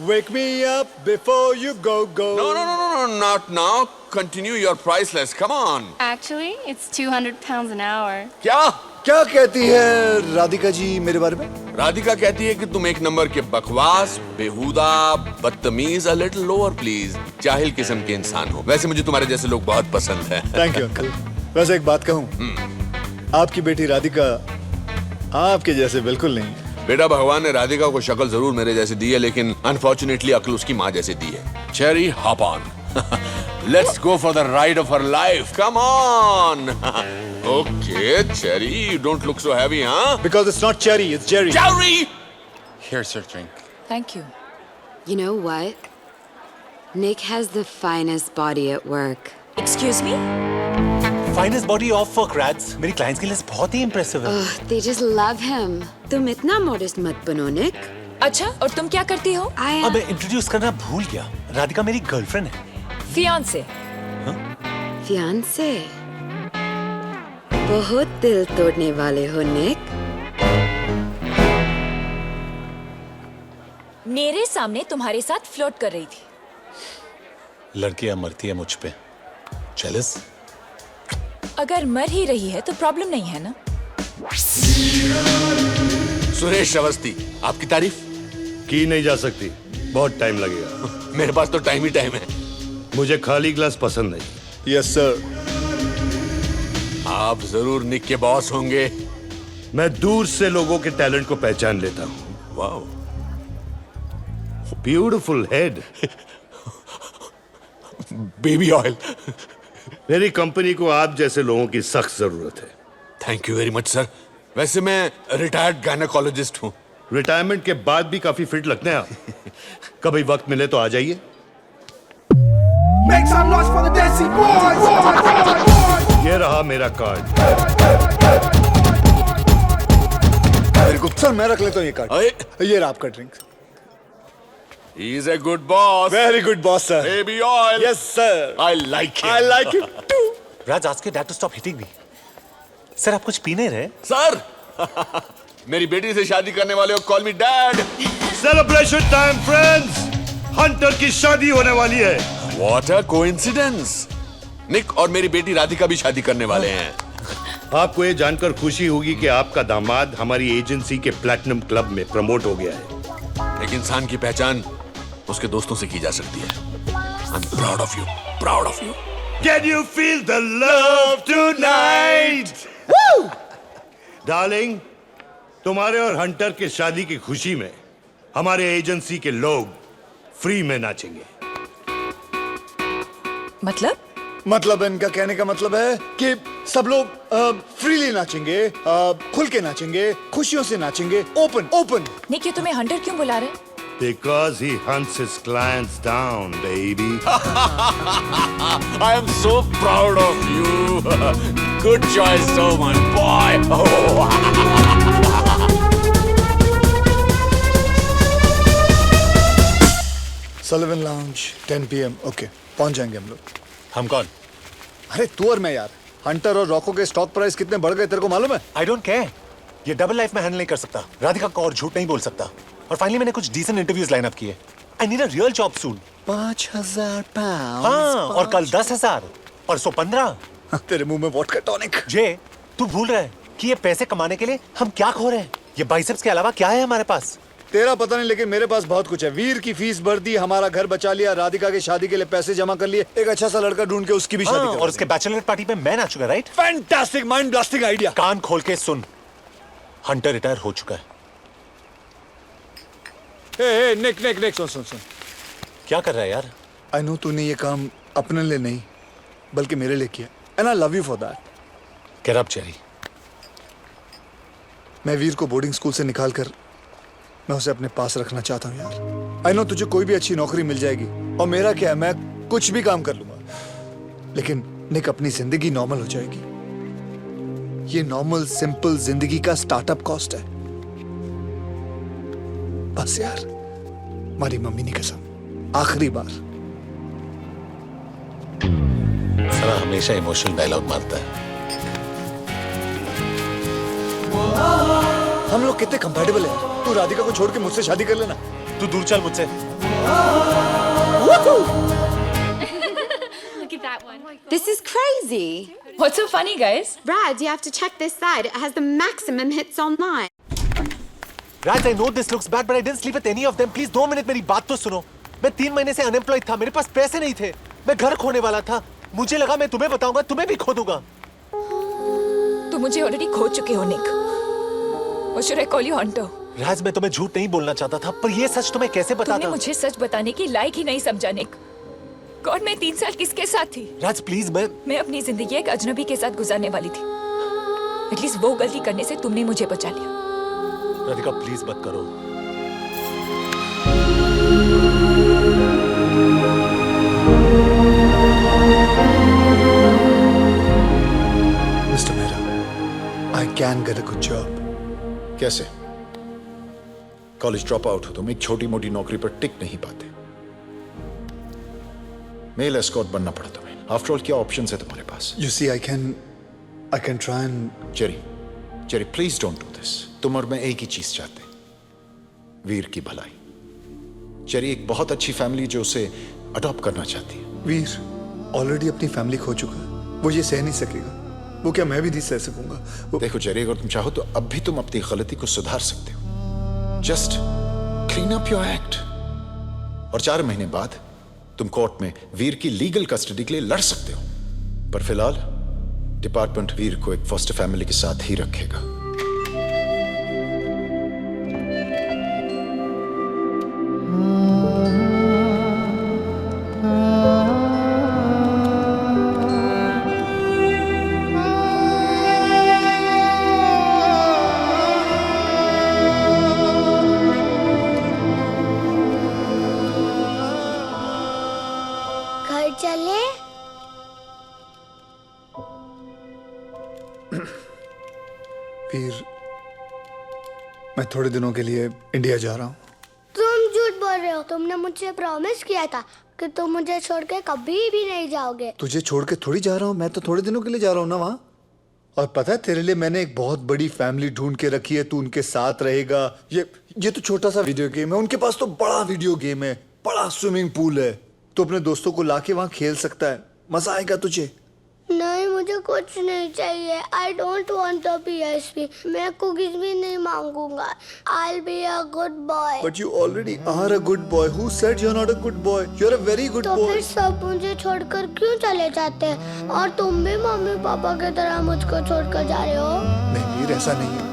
Wake me up before you go.
No, not now. Continue your priceless. Come on.
Actually, it's 200 pounds an hour.
क्या कहती है राधिका जी मेरे बारे में?
राधिका कहती है कि तुम एक नंबर के बकवास, बेहुदा, बदतमीज, a little lower please, जाहिल किस्म के इंसान हो। वैसे मुझे तुम्हारे जैसे लोग बहुत पसंद हैं।
Thank you uncle. वैसे एक बात कहूँ, आपकी बेटी राधिका आपके जैसे बिल्कुल नहीं।
बेटा, भगवान ने राधिका को शक्ल जरूर मेरे जैसे दी है, लेकिन अनफॉर्चुनेटली अक्ल उसकी माँ जैसे दी है। Cherry, hop on. Let's go for the ride of our life. Come on. Okay, Cherry, you don't look so heavy, huh?
Because it's not cherry, it's Jerry.
Jerry!
Here's your drink.
Thank you.
You know what? Nick has the finest body at work.
Excuse me?
Finest body off work, Rads. मेरी clients की list बहुत ही impressive है.
They just love him. तुम इतना modest मत बनो, Nick.
अच्छा, और तुम क्या करती हो?
अब मैं इंट्रोड्यूस करना भूल गया. राधिका मेरी गर्लफ्रेंड है.
फियांसे.
फियांसे? बहुत दिल तोड़ने वाले हो, निक.
मेरे सामने तुम्हारे साथ फ्लर्ट कर रही थी.
लड़कियां मरती है मुझ पे. Jealous?
अगर मर ही रही है तो प्रॉब्लम नहीं है ना?
सुरेश अवस्थी, आपकी तारीफ
की नहीं जा सकती. बहुत टाइम लगेगा.
मेरे पास तो टाइम ही टाइम है.
मुझे खाली ग्लास पसंद नहीं.
Yes sir.
आप जरूर निक के बॉस होंगे.
मैं दूर से लोगों के टैलेंट को पहचान लेता हूँ.
Wow.
Beautiful head.
Baby oil.
मेरी कंपनी को आप जैसे लोगों की सख्त जरूरत है.
Thank you very much sir. वैसे मैं रिटायर्ड गायनेकोलॉजिस्ट हूँ.
रिटायरमेंट के बाद भी काफी फिट लगते हैं आप. कभी वक्त मिले तो आ जाइए.
Make some noise for the Desi boys!
ये रहा मेरा कार्ड.
वेरी गुड सर, मैं रख लेता हूँ ये कार्ड. ये रहा आपका drink.
He's a good boss.
Very good boss, sir.
Baby oil.
Yes, sir.
I like him.
I like him too.
Raj, ask your dad to stop hitting me. Sir आप कुछ पी नहीं रहे?
Sir, मेरी बेटी से शादी करने वाले हो. Call me dad.
Celebration time, friends. Hunter की शादी होने वाली है.
What a coincidence. निक और मेरी बेटी राधिका भी शादी करने वाले हैं.
आपको ये जानकर खुशी होगी कि आपका दामाद हमारी एजेंसी के प्लैटिनम क्लब में प्रमोट हो गया है.
एक इंसान की पहचान उसके दोस्तों से की जा सकती है. I'm proud of you. Proud of you.
Can you feel the love tonight?
Woo!
Darling, तुम्हारे और हंटर के शादी की खुशी में हमारे एजेंसी के लोग फ्री में नाचेंगे.
मतलब इनका कहने का मतलब है कि सब लोग फ्रीली नाचेंगे, खुल के नाचेंगे, खुशियों से नाचेंगे. ओपन.
निक, ये तुम्हें हंटर क्यों बुला रहे?
Because he hunts his clients down, baby.
I am so proud of you. Good choice, so much, boy.
Sullivan Lounge, 10 PM. Okay, पहुंच जाएंगे हम लोग.
हम कौन?
अरे तू और मैं यार. हंटर और रॉको के स्टॉक प्राइस कितने बढ़ गए तेरे को मालूम है?
I don't care. ये डबल लाइफ में हैंडल नहीं कर सकता. राधिका को और झूठ नहीं बोल सकता. और फाइनली मैंने कुछ डिसेंट इंटरव्यूज लाइन अप किए. I need a real job soon.
5,000 pounds.
हाँ, और कल 10,000, परसों 15.
तेरे मुंह में वोडका टॉनिक.
जे, तू भूल रहा है कि ये पैसे कमाने के लिए हम क्या खो रहे हैं? ये बाइसेप्स के अलावा क्या है हमारे पास?
तेरा पता नहीं, लेकिन मेरे पास बहुत कुछ है. वीर की फीस भर दी, हमारा घर बचा लिया, राधिका की शादी के लिए पैसे जमा कर लिए, एक अच्छा सा लड़का ढूंढ के उसकी भी शादी कर.
और उसके बैचलर पार्टी में मैं नाचूंगा, right?
Fantastic, mind blasting idea.
कान खोल के सुन. हंटर रिटायर हो चुका है.
हे निक सुन.
क्या कर रहा है यार?
आई नो तूने ये काम अपने लिए नहीं बल्कि मेरे लिए किया. And I love you for that.
Get up, Jerry.
मैं वीर को बोर्डिंग स्कूल से निकाल कर मैं उसे अपने पास रखना चाहता हूँ यार. आई नो तुझे कोई भी अच्छी नौकरी मिल जाएगी और मेरा क्या है, मैं कुछ भी काम कर लूंगा, लेकिन निक अपनी जिंदगी नॉर्मल हो जाएगी. ये नॉर्मल सिंपल जिंदगी का स्टार्टअप कॉस्ट है. बस यार, हमारी मम्मी ने कसम, आखिरी बार.
साला हमेशा इमोशनल डायलॉग मारता है.
हम लोग कितने कंपैटिबल हैं. तू राधिका को छोड़ के मुझसे शादी कर लेना.
तू दूर चल मुझसे.
Look at that one.
This is crazy.
What's so funny, guys?
Brad, you have to check this side. It has the maximum hits online.
Raj, I know this looks bad, but I didn't sleep with any of them. Please 2 minute मेरी बात तो सुनो. मैं 3 महीने से unemployed था. मेरे पास पैसे नहीं थे. मैं घर खोने वाला था. मुझे लगा मैं तुम्हें बताऊंगा, तुम्हें भी खो दूंगा.
तुम मुझे ऑलरेडी खो चुके हो, निक. Or should I call you Hunter?
राज, मैं तुम्हें झूठ नहीं बोलना चाहता था, पर ये सच तुम्हें कैसे बताता?
तुमने मुझे सच बताने की लायक ही नहीं समझा, निक. गॉड, मैं 3 साल किसके साथ थी?
राज प्लीज,
मैं अपनी जिंदगी एक अजनबी के साथ गुजारने वाली थी। एटलीस्ट वो गलती करने से तुमने मुझे बचा लिया।
राधिका प्लीज मत करो।
Mister Mehra, I can get a good job.
कैसे? कॉलेज ड्रॉप आउट हो तुम, एक छोटी मोटी नौकरी पर टिक नहीं पाते। मेल एस्कॉर्ट बनना पड़ा तुम्हें। आफ्टर ऑल क्या ऑप्शंस है तुम्हारे पास?
You see, I can try and...
Jerry please don't do this. तुम और मैं एक ही चीज चाहते हैं, वीर की भलाई। जेरी एक बहुत अच्छी फैमिली जो उसे अडॉप्ट करना चाहती है।
वीर ऑलरेडी अपनी फैमिली खो चुका है, वो ये सह नहीं सकेगा। वो क्या मैं भी नहीं सह सकूंगा?
देखो जेरी, अगर तुम चाहो तो अब भी तुम अपनी गलती को सुधार सकते हो। Just clean up your act, और 4 महीने बाद तुम कोर्ट में वीर की लीगल कस्टडी के लिए लड़ सकते हो। पर फिलहाल डिपार्टमेंट वीर को एक फॉस्टर फैमिली के साथ ही रखेगा।
घर चले?
वीर, मैं थोड़े दिनों के लिए इंडिया जा रहा हूँ।
तुम झूठ बोल रहे हो। तुमने मुझसे प्रॉमिस किया था कि तुम मुझे छोड़ के कभी भी नहीं जाओगे।
तुझे छोड़ के थोड़ी जा रहा हूँ, मैं तो थोड़े दिनों के लिए जा रहा हूँ ना वहाँ। और पता है तेरे लिए मैंने एक बहुत बड़ी फैमिली ढूंढ के रखी है, तू उनके साथ रहेगा। ये तो छोटा सा वीडियो गेम है, उनके पास तो बड़ा वीडियो गेम है, बड़ा स्विमिंग पूल है। तो अपने दोस्तों को लाके वहाँ खेल सकता है, मजा आएगा तुझे।
नहीं, मुझे कुछ नहीं चाहिए। I don't want a PSP। मैं कुकीज भी नहीं मांगूंगा। I'll be a good boy।
But you already are a good boy. Who said you're not a good boy? You're a very good
तो
boy.
फिर सब मुझे छोड़कर क्यों चले जाते हैं? और तुम भी मम्मी पापा की तरह मुझको छोड़कर जा रहे हो?
नहीं वीर, ऐसा नहीं है।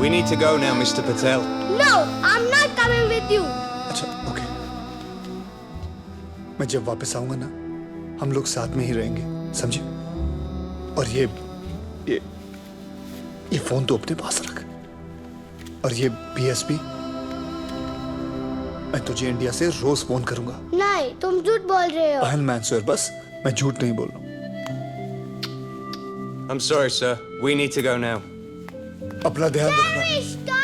We need to go now, Mr. Patel.
No, I'm not coming with you।
अच्छा, ओके। मैं जब वापस आऊंगा ना, हम लोग साथ में ही रहेंगे, समझे? और ये फोन तो अपने पास रख। और ये PSP मैं तुझे इंडिया से रोज फोन करूंगा।
नहीं, तुम झूठ बोल रहे हो।
I'll answer, बस मैं झूठ नहीं बोल रहा हूँ।
I'm sorry, sir. We need to go now.
अपना ध्यान रखना।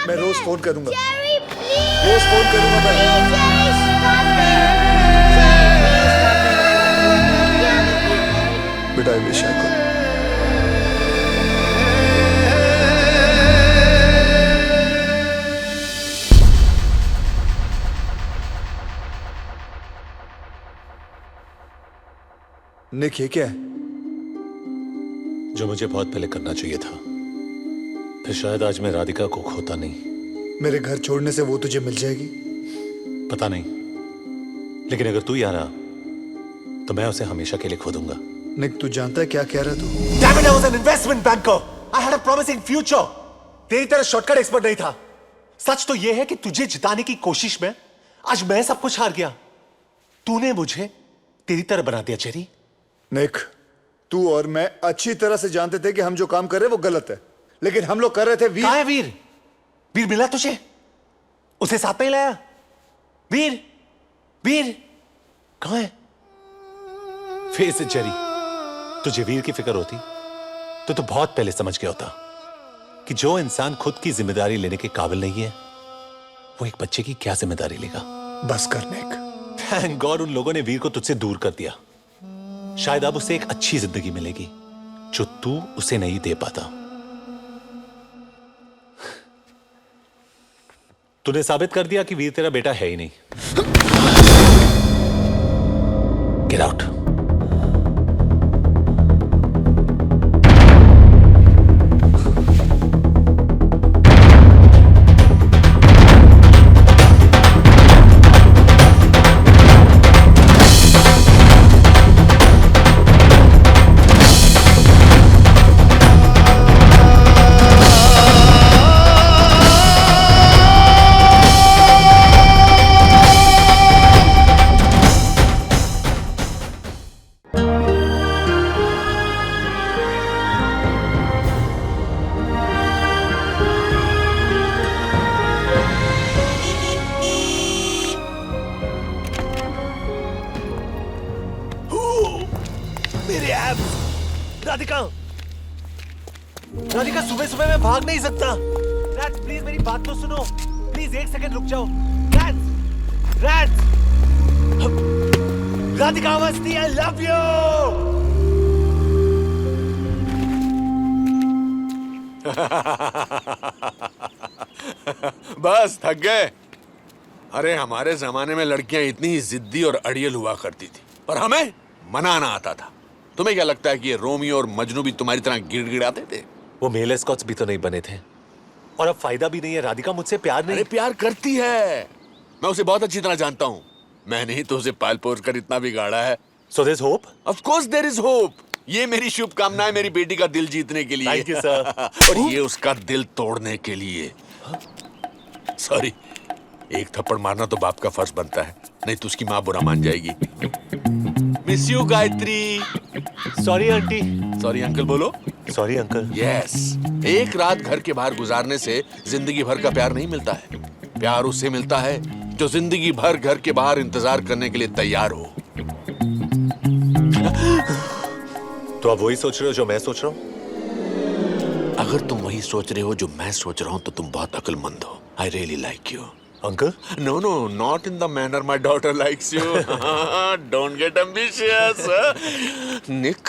मैं रोज फोन करूंगा।
Jerry, please।
रोज फोन करूंगा मैं।
Jerry, stop it।
But I wish I could. निक, ये क्या है?
जो मुझे बहुत पहले करना चाहिए था, फिर शायद आज मैं राधिका को खोता नहीं।
मेरे घर छोड़ने से वो तुझे मिल जाएगी?
पता नहीं, लेकिन अगर तू ही आ रहा तो मैं उसे हमेशा के लिए खो दूंगा।
निक, तू जानता है क्या कह रहा है तू?
Damn it, I was an investment banker. I had a promising future. तेरी तरह शॉर्टकट एक्सपर्ट नहीं था। सच तो यह है कि तुझे जिताने की कोशिश में आज मैं सब कुछ हार गया। तूने मुझे तेरी तरह बना दिया जेरी।
निक, तू और मैं अच्छी तरह से जानते थे कि हम जो काम कर रहे हैं वो गलत है, लेकिन हम लोग कर रहे थे। वीर
कहाँ है वीर? वीर मिला तुझे? उसे साथ में लाया? वीर वीर कहाँ है? फेस इट जेरी, तुझे वीर की फिक्र होती तो तू बहुत पहले समझ गया होता कि जो इंसान खुद की जिम्मेदारी लेने के काबिल नहीं है, वो एक बच्चे की क्या जिम्मेदारी लेगा।
बस कर निक।
थैंक गॉड उन लोगों ने वीर को तुझसे दूर कर दिया। शायद अब उसे एक अच्छी जिंदगी मिलेगी जो तू उसे नहीं दे पाता। तूने साबित कर दिया कि वीर तेरा बेटा है ही नहीं। Get out. भाग नहीं सकता। राज प्लीज मेरी बात तो सुनो, प्लीज 1 सेकंड रुक जाओ। Raj Raj Radhika Awasthi, I love you.
बस थक गए। अरे हमारे जमाने में लड़कियां इतनी ही जिद्दी और अड़ियल हुआ करती थी और हमें मनाना आता था। तुम्हें क्या लगता है कि ये रोमियो और मजनू भी तुम्हारी तरह गिड़गिड़ाते थे?
वो मेल एस्कॉर्ट्स भी तो नहीं बने थे और अब फायदा भी नहीं है। राधिका मुझसे प्यार नहीं।
अरे प्यार करती है, मैं उसे बहुत अच्छी तरह जानता हूँ। मैंने ही तो उसे पाल पोस कर इतना बिगाड़ा है।
So there's hope?
Of course there is hope. ये मेरी शुभकामनाएं मेरी बेटी का दिल जीतने के लिए।
Thank you, sir.
और ये उसका दिल तोड़ने के लिए। सॉरी, एक थप्पड़ मारना तो बाप का फर्ज बनता है, नहीं तो उसकी माँ बुरा मान जाएगी। Miss you Gayatri.
Sorry aunty.
Sorry uncle बोलो।
Sorry uncle.
यस, एक रात घर के बाहर गुजारने से जिंदगी भर का प्यार नहीं मिलता है। प्यार उससे मिलता है जो जिंदगी भर घर के बाहर इंतजार करने के लिए तैयार हो।
तो आप वही सोच रहे हो जो मैं सोच रहा हूँ?
अगर तुम वही सोच रहे हो जो मैं सोच रहा हूँ तो तुम बहुत अक्लमंद हो। I really like you.
Uncle?
No, no, not in the manner my daughter likes you. Don't get ambitious. Nick.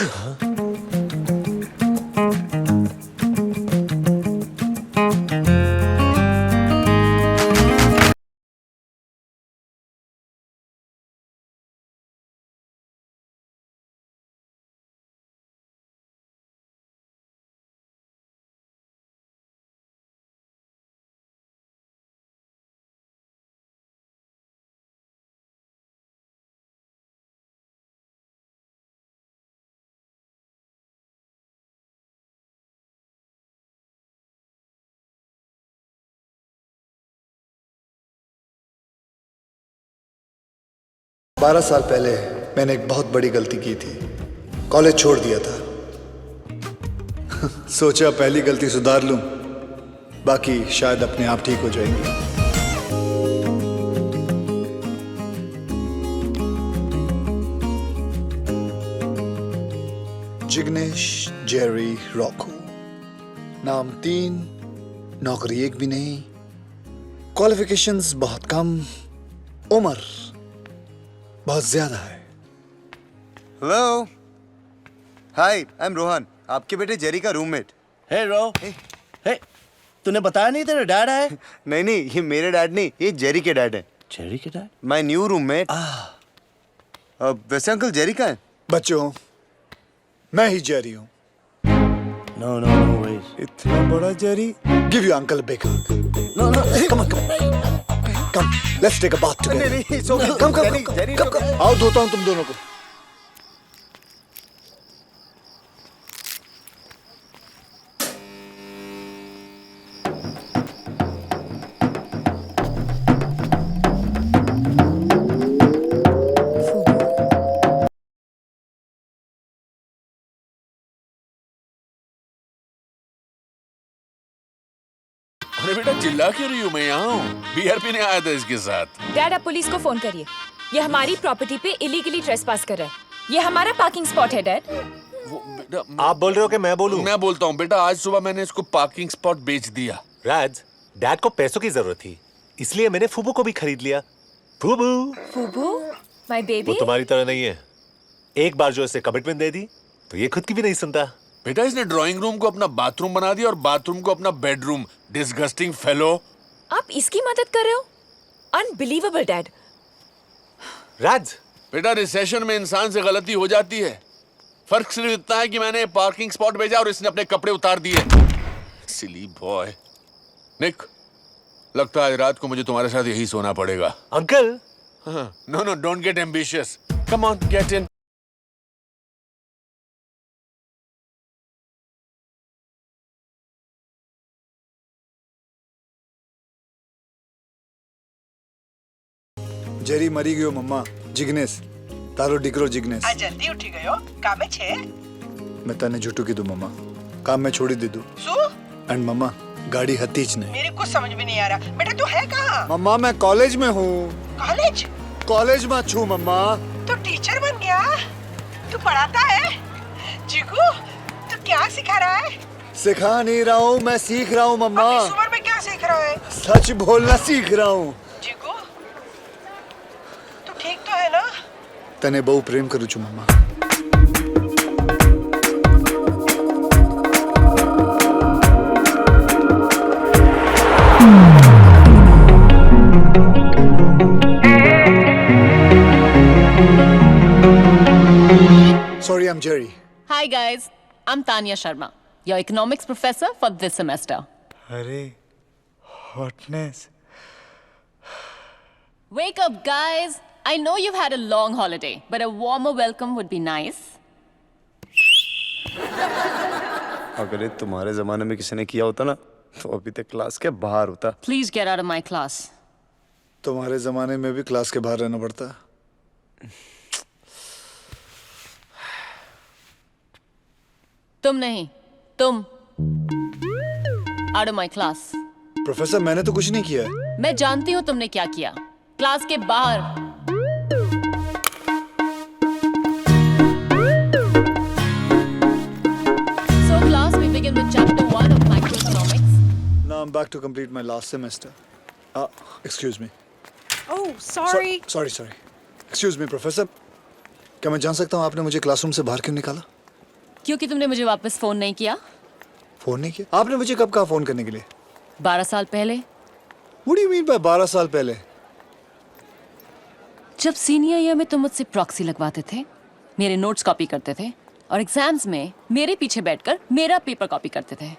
बारह साल पहले मैंने एक बहुत बड़ी गलती की थी। कॉलेज छोड़ दिया था। सोचा पहली गलती सुधार लूं, बाकी शायद अपने आप ठीक हो जाएंगी। जिग्नेश जेरी रॉको, नाम 3, नौकरी 1 भी नहीं, क्वालिफिकेशंस बहुत कम, उम्र बहुत ज्यादा है।
Hello, hi, I am Rohan, आपके बेटे जेरी का रूममेट।
हे रो, हे, तूने बताया नहीं तेरा डैड है?
नहीं नहीं, ये मेरे डैड नहीं, ये जेरी के डैड है।
जेरी के डैड?
My new roommate. वैसे अंकल जेरी का है?
बच्चों, मैं ही जेरी हूँ।
नो नो नो वेज।
इतना बड़ा Jerry?
Give you uncle big hug.
No no,
come on, come, let's take a bath together.
नहीं नहीं, सो कम,
आओ धोता हूँ तुम दोनों को।
अरे बेटा चिल्ला क्यों रही हूँ? मैं यहाँ हूँ, बियर पीने आया था इसके साथ।
डैड, आप पुलिस को फोन करिए। ये हमारी प्रॉपर्टी पे इलीगली ट्रेसपास कर रहा है। ये हमारा पार्किंग स्पॉट है डैड।
आप बोल रहे हो कि मैं बोलूं?
मैं बोलता हूँ बेटा, आज सुबह मैंने इसको पार्किंग स्पॉट बेच दिया।
राज, डैड को पैसों की जरूरत थी, इसलिए मैंने फूबू को भी खरीद लिया। फूबू,
फूबू, माय बेबी।
वो तुम्हारी तरह नहीं है। एक बार जो इसे कमिटमेंट दे दी तो ये खुद की भी नहीं सुनता।
बेटा इसने ड्राइंग रूम को अपना बाथरूम बना दिया और बाथरूम को अपना बेडरूम। Disgusting fellow.
आप इसकी मदद कर रहे हो? Unbelievable dad.
राज, बेटा रिसेशन में इंसान से गलती हो जाती है। फर्क सिर्फ इतना है कि मैंने पार्किंग स्पॉट भेजा और इसने अपने कपड़े उतार दिए। सिली बॉय। निक, लगता है रात को मुझे तुम्हारे साथ यही सोना पड़ेगा।
Uncle?
No no, don't get ambitious. Come on, get in.
Jerry मरी गयो मम्मा। जिग्नेश, तारो डिकरो जिग्नेश।
आ जल्दी उठी गयो, कामे छे?
मैं तने झूठू कीधु मम्मा, काम में छोड़ी दीधु।
सु?
एंड मम्मा, गाड़ी हती ज नहीं।
मेरे कुछ समझ में नहीं आ रहा। बेटा तू है कहाँ?
मम्मा मैं कॉलेज में हूँ।
कॉलेज?
कॉलेज में छू मम्मा।
तू टीचर बन गया? तू पढ़ाता है? जीगू, तू क्या सिखा रहा है?
सिखा नहीं रहा हूँ, मैं सीख रहा हूँ मम्मा।
इस उम्र में क्या सीख रहा है?
सच बोलना सीख रहा हूँ।
जीको, तू ठीक तो है ना?
तने बहु प्रेम करूँ छू मम्मा। Sorry, I'm Jerry.
Hi guys, I'm Tanya Sharma, your economics professor for this semester.
अरे, hotness.
Wake up guys! I know you've had a long holiday, but a warmer welcome would be nice.
अगर ये तुम्हारे जमाने में किसी ने किया होता ना, तो अभी तक क्लास के बाहर होता।
Please get out of my class.
तुम्हारे जमाने में भी क्लास के बाहर रहना पड़ता।
तुम नहीं, तुम out of my class.
Professor मैंने तो कुछ नहीं किया है।
मैं जानती हूँ तुमने क्या किया। क्लास के बाहर। So class, we begin with chapter 1 of microeconomics.
Now I'm back to complete my last semester. Excuse me.
Oh, sorry.
Sorry. Excuse me, professor. क्या मैं जान सकता हूँ आपने मुझे क्लासरूम से बाहर क्यों निकाला?
क्योंकि तुमने मुझे वापस फोन नहीं किया।
फोन नहीं किया? आपने मुझे कब कहा फोन करने के लिए?
12 साल पहले।
What do you mean by 12 साल पहले?
जब सीनियर ईयर में तुम मुझसे प्रॉक्सी लगवाते थे, मेरे नोट्स कॉपी करते थे और एग्जाम्स में मेरे पीछे बैठकर मेरा पेपर कॉपी करते थे।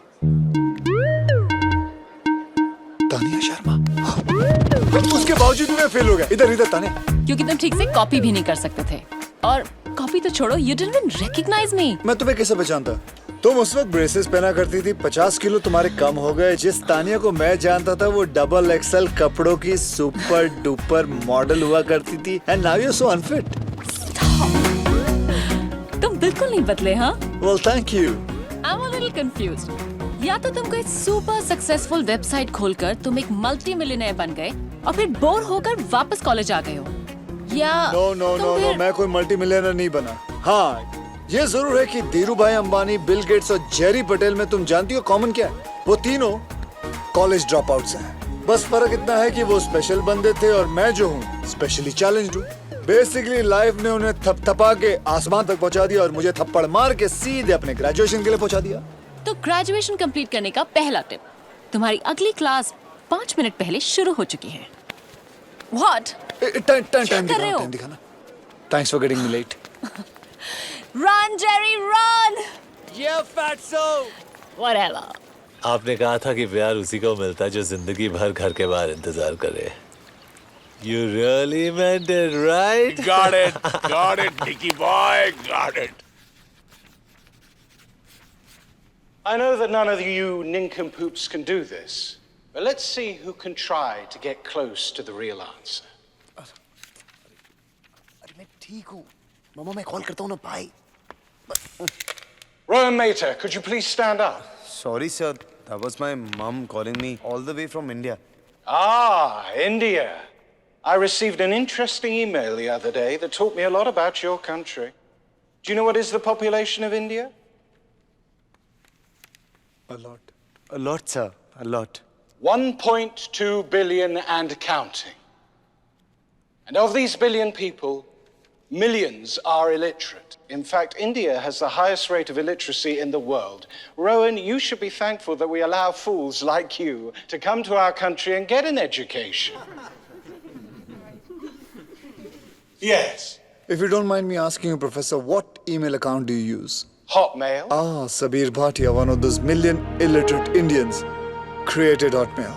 तानिया शर्मा। उसके बावजूद मैं फेल हो गया। इधर ताने।
क्योंकि तुम ठीक से कॉपी भी नहीं कर सकते थे। और कॉपी तो छोड़ो, you didn't even recognize me.
मैं तुम्हें कैसे पहचानता? तुम उस वक्त ब्रेसेस पहना करती थी, 50 किलो तुम्हारे कम हो गए। जिस तानिया को मैं जानता था वो डबल एक्सल कपड़ों की सुपर डुपर मॉडल हुआ करती थी। And now you're so unfit.
तुम बिल्कुल नहीं बदले, हाँ?
Well, thank you.
I'm a little confused. या तो तुम कोई सुपर सक्सेसफुल वेबसाइट खोलकर तुम एक मल्टी मिलियनेयर बन गए और फिर बोर होकर वापस कॉलेज आ गए हो, या
No, मैं कोई मल्टी मिलियनर नहीं बना। हाँ, ये जरूर है कि धीरू भाई अंबानी, बिल गेट्स और जेरी पटेल में तुम जानती हो कॉमन क्या है? वो तीनों कॉलेज ड्रॉप आउट्स हैं। बस फर्क इतना है कि वो स्पेशल बंदे थे और मैं जो हूँ स्पेशली चैलेंज्ड हूँ। बेसिकली लाइफ ने उन्हें थपथपा के आसमान तक पहुँचा दिया और मुझे थप्पड़ मार के सीधे अपने ग्रेजुएशन के लिए पहुँचा दिया।
तो ग्रेजुएशन कंप्लीट करने का पहला टिप, तुम्हारी अगली क्लास 5 मिनट पहले शुरू हो चुकी है। What?
टाइम दिखाना। Thanks for getting me late.
Run, Jerry, run!
Yeah, fatso.
Whatever.
आपने कहा था कि प्यार उसी को मिलता है जो जिंदगी भर घर के बाहर इंतजार करे। You really meant it, right?
Got it, Nicky boy, got it.
I know that none of you nincompoops can do this, but let's see who can try to get close to the real answer.
मैं ठीक हूँ। मामा मैं call करता हूँ ना भाई।
Rowan Mater, could you please stand up?
Sorry sir, that was my mom calling me all the way from India.
Ah, India. I received an interesting email the other day that taught me a lot about your country. Do you know what is the population of India?
A lot sir, a lot.
1.2 billion and counting. And of these billion people, millions are illiterate. In fact, India has the highest rate of illiteracy in the world. Rowan, you should be thankful that we allow fools like you to come to our country and get an education. Yes.
If you don't mind me asking you, Professor, what email account do you use?
Hotmail.
Ah, Sabir Bhatia, one of those million illiterate Indians, created Hotmail.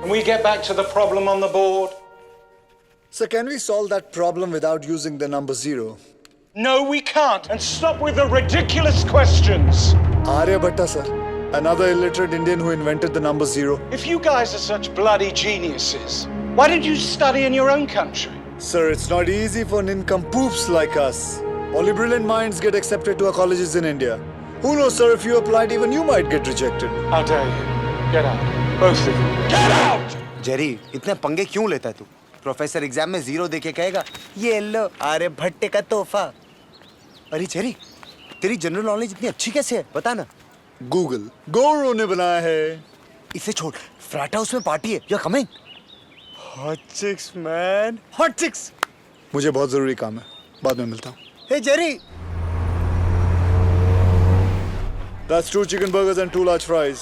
Can we get back to the problem on the board?
So can we solve that problem without using the number 0?
No, we can't. And stop with the ridiculous questions.
Aryabhatta, sir. Another illiterate Indian who invented the number 0.
If you guys are such bloody geniuses, why did you study in your own country?
Sir, it's not easy for nincompoops like us. Only brilliant minds get accepted to our colleges in India. Who knows, sir, if you applied, even you might get rejected.
How dare you? Get out. Both of you. Get out!
Jerry, इतने पंगे क्यों लेता है तू? Professor exam में 0 देके कहेगा, ये लो आर्यभट्ट का तोहफा। अरे जेरी, तेरी जनरल नॉलेज इतनी अच्छी कैसे है? बता ना।
गूगल गोरो ने बनाया है।
इसे छोड़, फ्लैट हाउस में पार्टी है, you are coming?
Hot chicks man, hot chicks. मुझे बहुत जरूरी काम है, बाद में मिलता हूँ।
Hey Jerry,
That's 2 chicken burgers and 2 large fries.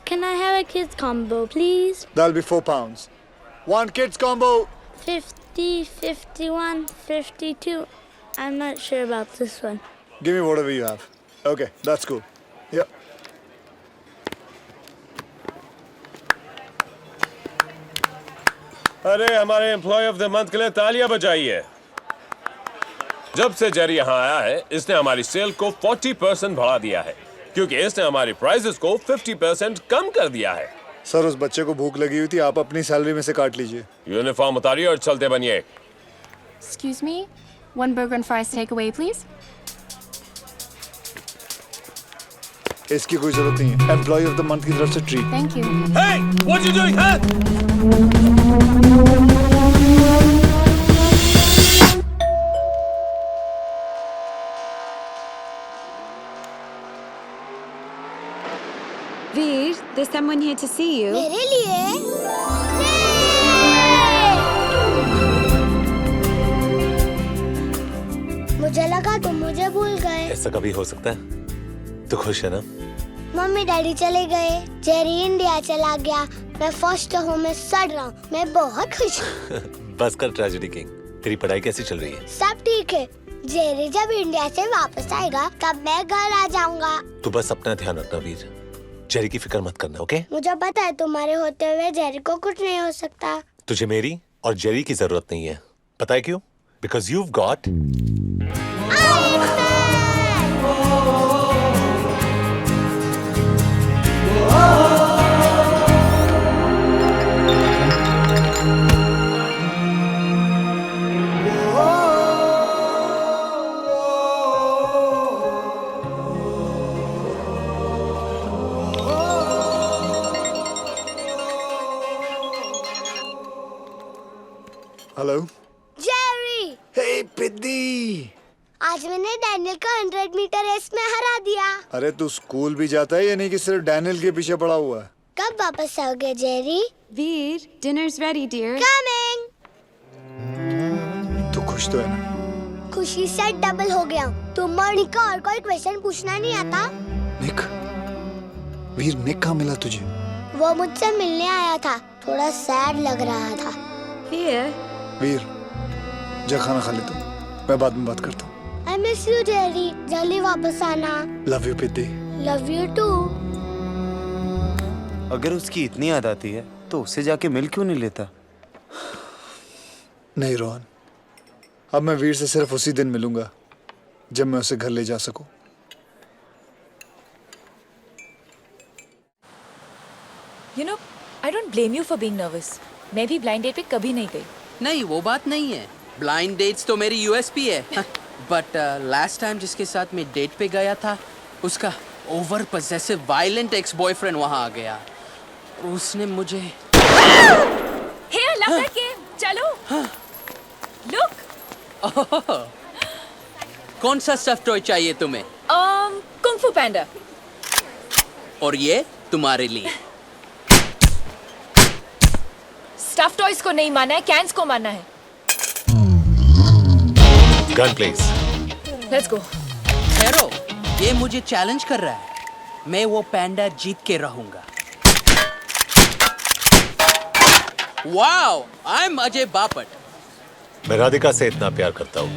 Can I have a kids combo, please?
That'll be £4. 1 kids combo.
50, 51, 52. I'm not sure about this one.
Give me whatever you have. Okay, that's cool. Yep.
अरे हमारे employ of the month के लिए तालियां बजाइए। जब से Jerry यहाँ आया है इसने हमारी सेल को 40% बढ़ा दिया है, क्योंकि इसने हमारी प्राइसेस को 50% कम कर दिया है।
सर, उस बच्चे को भूख लगी हुई थी, आप अपनी सैलरी में से काट लीजिए।
यूनिफॉर्म उतारिए और चलते बनिए।
Excuse me? 1 burger and fries takeaway, please.
इसकी कोई जरूरत नहीं है, एम्प्लॉय ऑफ द मंथ की तरफ से treat.
Thank you.
Hey, what you doing, huh?
Veer, there's someone here to see you.
मेरे लिए? मुझे लगा तुम मुझे भूल गए।
ऐसा कभी हो सकता है? तो खुश है ना?
मम्मी डैडी चले गए, जेरी इंडिया चला गया, मैं फर्स्ट होम में सड़ रहा हूँ, मैं बहुत खुश हूँ।
बस कर ट्रेजेडी किंग, तेरी पढ़ाई कैसी चल रही है?
सब ठीक है, जेरी जब इंडिया से वापस आएगा तब मैं घर आ जाऊंगा।
तू बस अपना ध्यान रखना वीर, जेरी की फिक्र मत करना, ओके?
मुझे पता है तुम्हारे होते हुए जेरी को कुछ नहीं हो सकता।
तुझे मेरी और जेरी की जरूरत नहीं है, पता है क्यों? Because you've got
hello
Jerry,
hey पिद्दी,
आज मैंने डैनियल का 100 मीटर रेस में हरा दिया।
अरे तू स्कूल भी जाता है या नहीं कि सिर्फ डैनियल के पीछे पड़ा हुआ है?
कब वापस आओगे Jerry?
Veer, dinner's ready, dear.
Coming.
तू खुश तो है ना?
खुशी से डबल हो गया। तुम मॉर्निंग का और कोई क्वेश्चन पूछना नहीं आता?
निक, वीर निक कहाँ मिला तुझे?
वो मुझसे मिलने आया था, थोड़ा सैड लग रहा था।
वीर, जा खाना खा ले तू, मैं बाद में बात करता हूँ।
I miss you, जेरी, जल्दी वापस आना।
लव यू पिद्दी।
Love you too.
अगर उसकी इतनी याद आती है तो उससे जाके मिल क्यों नहीं लेता?
नहीं रोहन, अब मैं वीर से सिर्फ उसी दिन मिलूंगा जब मैं उसे घर ले जा सकूं।
You know, I don't blame you for being nervous. मैं भी ब्लाइंड डेट पे कभी नहीं गई।
नहीं, वो बात नहीं है। ब्लाइंड डेट्स तो मेरी यूएसपी है। बट लास्ट टाइम जिसके साथ मैं डेट पे गया था, उसका over possessive violent ex boyfriend वहाँ आ गया। उसने मुझे
Here, love that game. चलो। Look.
कौन सा स्टफ टॉय चाहिए तुम्हें?
कुंग फू पैंडा।
और ये तुम्हारे लिए।
स्टफ टॉयज को नहीं माना है, कैंस को माना है।
Gun please.
Let's go.
ठहरो, ये मुझे चैलेंज कर रहा है। मैं वो पैंडा जीत के रहूंगा। Wow, I am Ajay Bapat.
मैं राधिका से इतना प्यार करता हूँ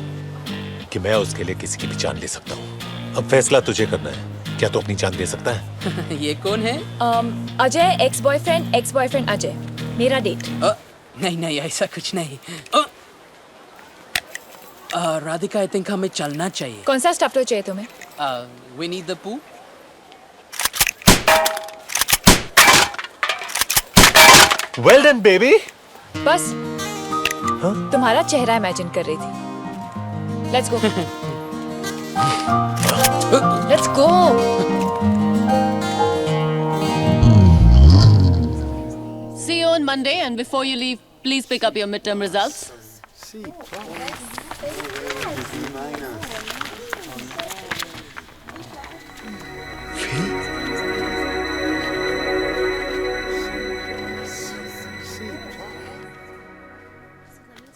कि मैं उसके लिए किसी की भी जान ले सकता हूँ। अब फैसला तुझे करना है, क्या तू अपनी जान दे सकता है?
ये कौन है?
अजय, एक्स बॉयफ्रेंड अजय, मेरा डेट।
नहीं नहीं, ऐसा कुछ नहीं। राधिका, आई थिंक हमें चलना चाहिए।
कौन सा स्टफ टॉय चाहिए तुम्हें?
विनी द पू।
Well done baby.
बस तुम्हारा चेहरा इमेजिन कर रही थी। Let's go. Let's go.
See you on Monday, and before you leave, please pick up your midterm results.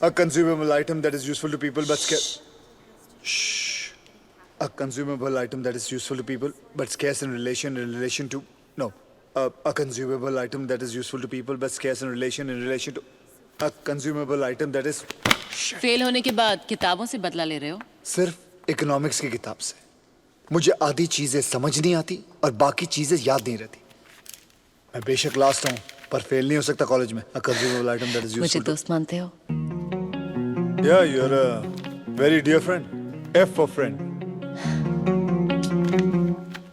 A consumable item that is useful to people but scarce. Shh. A consumable item that is useful to people but scarce in relation to. No. A consumable item that is useful to people but scarce in relation to. A consumable item that is.
Fail होने के बाद किताबों से बदला ले रहे हो?
सिर्फ इकोनॉमिक्स की किताब से। मुझे आधी चीजें समझ नहीं आती और बाकी चीजें याद नहीं रहती। मैं बेशक लास्ट हूँ पर फेल नहीं हो सकता कॉलेज में। A consumable item that is useful.
मुझे दोस्त मानते हो?
Yeah, you're a very dear friend. F for friend.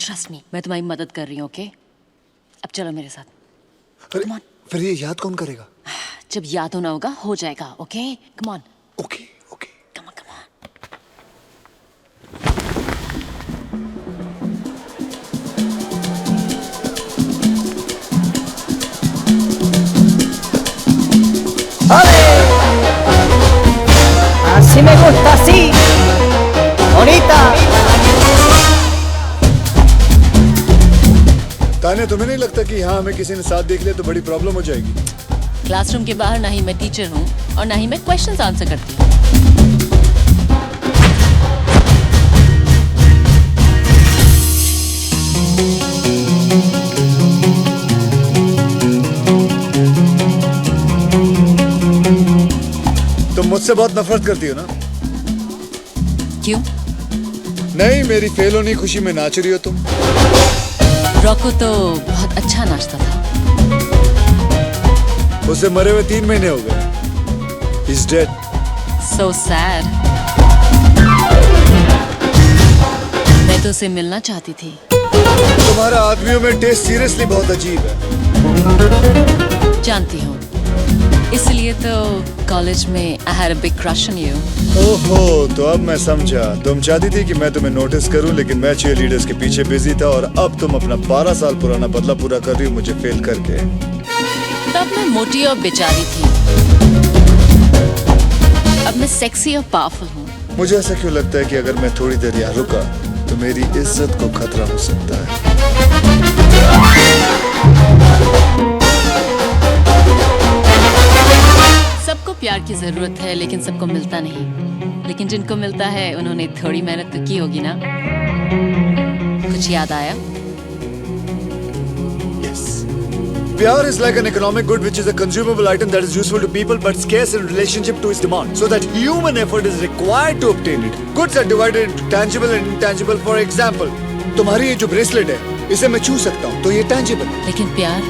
Trust me, मैं तुम्हारी मदद कर रही हूँ, ओके? अब चलो मेरे साथ।
अरे फिर ये याद कौन करेगा?
जब याद होना होगा हो जाएगा, okay? Come on.
Okay.
Come on.
Así me gusta, así. Bonita.
ताने, तुम्हें नहीं लगता कि यहाँ हमें किसी ने साथ देख लिया तो बड़ी प्रॉब्लम हो जाएगी?
क्लासरूम के बाहर ना ही मैं टीचर हूँ और ना ही मैं क्वेश्चंस आंसर करती हूँ।
तुम मुझसे बहुत नफरत करती हो ना?
क्यों?
नहीं, मेरी फेल होने की खुशी में नाच रही हो तुम।
रॉको तो बहुत अच्छा नाचता था।
उसे मरे हुए 3 महीने हो गए। He's dead.
So sad. मैं तो उसे मिलना चाहती थी।
तुम्हारा आदमियों में टेस्ट सीरियसली बहुत अजीब है।
जानती हूँ। इसलिए तो कॉलेज में I had a big crush on you.
ओहो, तो अब मैं समझा। तुम चाहती थी कि मैं तुम्हें नोटिस करूं, लेकिन मैं cheerleaders के पीछे बिजी था और अब तुम अपना 12 साल पुराना बदला पूरा कर रही हो मुझे फेल करके।
तब मैं मोटी और बेचारी थी। अब मैं सेक्सी और पावरफुल हूँ।
मुझे ऐसा क्यों लगता है कि अगर मैं थोड़ी देर यहाँ रुका तो मेरी इज्जत को खतरा हो सकता है।
सबको प्यार की जरूरत है लेकिन सबको मिलता नहीं। लेकिन जिनको मिलता है उन्होंने थोड़ी मेहनत तो की होगी ना। कुछ याद आया?
Pyar is like an economic good which is a consumable item that is useful to people but scarce in relationship to its demand, so that human effort is required to obtain it. Goods are divided into tangible and intangible. For example, तुम्हारी ये जो bracelet है इसे मैं छू सकता हूँ तो ये tangible है।
लेकिन प्यार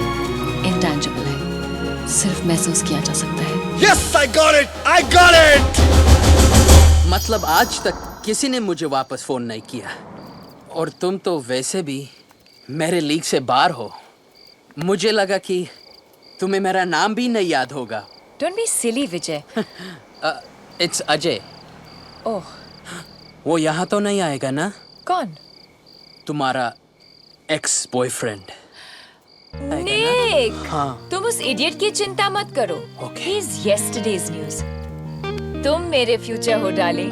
intangible है, सिर्फ महसूस किया जा सकता है।
Yes, I got it! I got it!
मतलब आज तक किसी ने मुझे वापस फोन नहीं किया और तुम तो वैसे भी मेरे लीग से बाहर हो। मुझे लगा कि तुम्हें मेरा नाम भी नहीं याद होगा।
Don't be silly, Vijay.
It's Ajay.
ओह,
वो यहाँ तो नहीं आएगा ना?
कौन?
तुम्हारा एक्स बॉयफ्रेंड।
निक,
हाँ।
तुम उस इडियट की चिंता मत करो। He is yesterday's news. तुम मेरे फ्यूचर हो darling.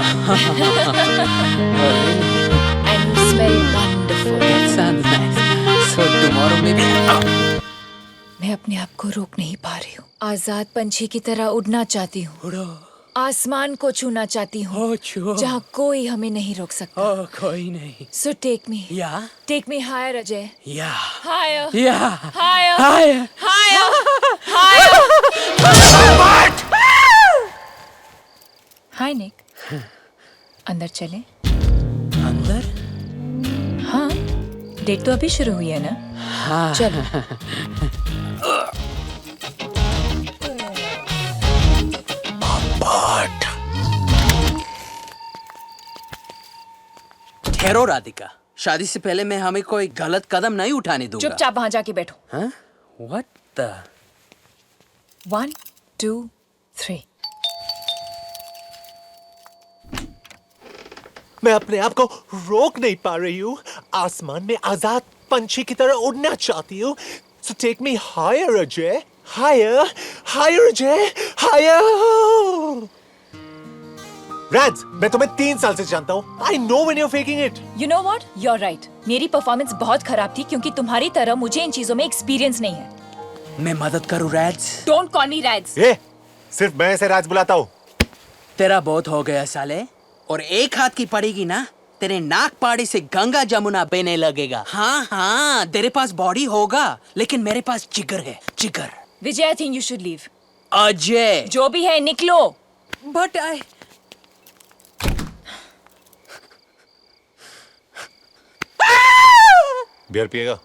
And you smell wonderful.
That sounds nice. So tomorrow maybe.
मैं अपने आप को रोक नहीं पा रही हूँ। आजाद पंछी की तरह उड़ना चाहती हूँ।
उड़ो।
आसमान को छूना चाहती हूँ। जहाँ कोई हमें नहीं रोक सकता।
कोई नहीं।
So take me.
Yeah.
Take me higher, Ajay.
Yeah.
Higher.
Yeah.
Higher.
Higher.
Higher. Higher. Hi, Nick. अंदर चले?
अंदर?
हाँ, डेट तो अभी शुरू हुई है ना?
हाँ।
चलो।
ठहरो राधिका, शादी से पहले मैं हमें कोई गलत कदम नहीं उठाने दूंगा।
चुपचाप वहां जाके बैठो।
हाँ? What the?
1, 2, 3।
मैं अपने आप को रोक नहीं पा रही हूँ। आसमान में आजाद पंछी की तरह उड़ना चाहती हूँ। So take me higher, Ajay. Higher, higher, Ajay. Higher. Raj, मैं तुम्हें 3 साल से जानता हूँ। I know when you're faking it.
You know what? You're right. मेरी परफॉर्मेंस बहुत खराब थी क्योंकि तुम्हारी तरह मुझे इन चीजों में एक्सपीरियंस नहीं है।
मैं मदद करूँ राज?
Don't call me Raj.
ये सिर्फ मैं इसे राज बुलाता हूँ।
तेरा बहुत हो गया साले, और एक हाथ की पड़ेगी ना, तेरे नाक पाड़ी से गंगा जमुना बहने लगेगा। हाँ हाँ, तेरे पास बॉडी होगा, लेकिन मेरे पास जिगर है, जिगर।
Vijay, I think you should leave.
Ajay,
जो भी है निकलो।
बट आई
बियर पिएगा?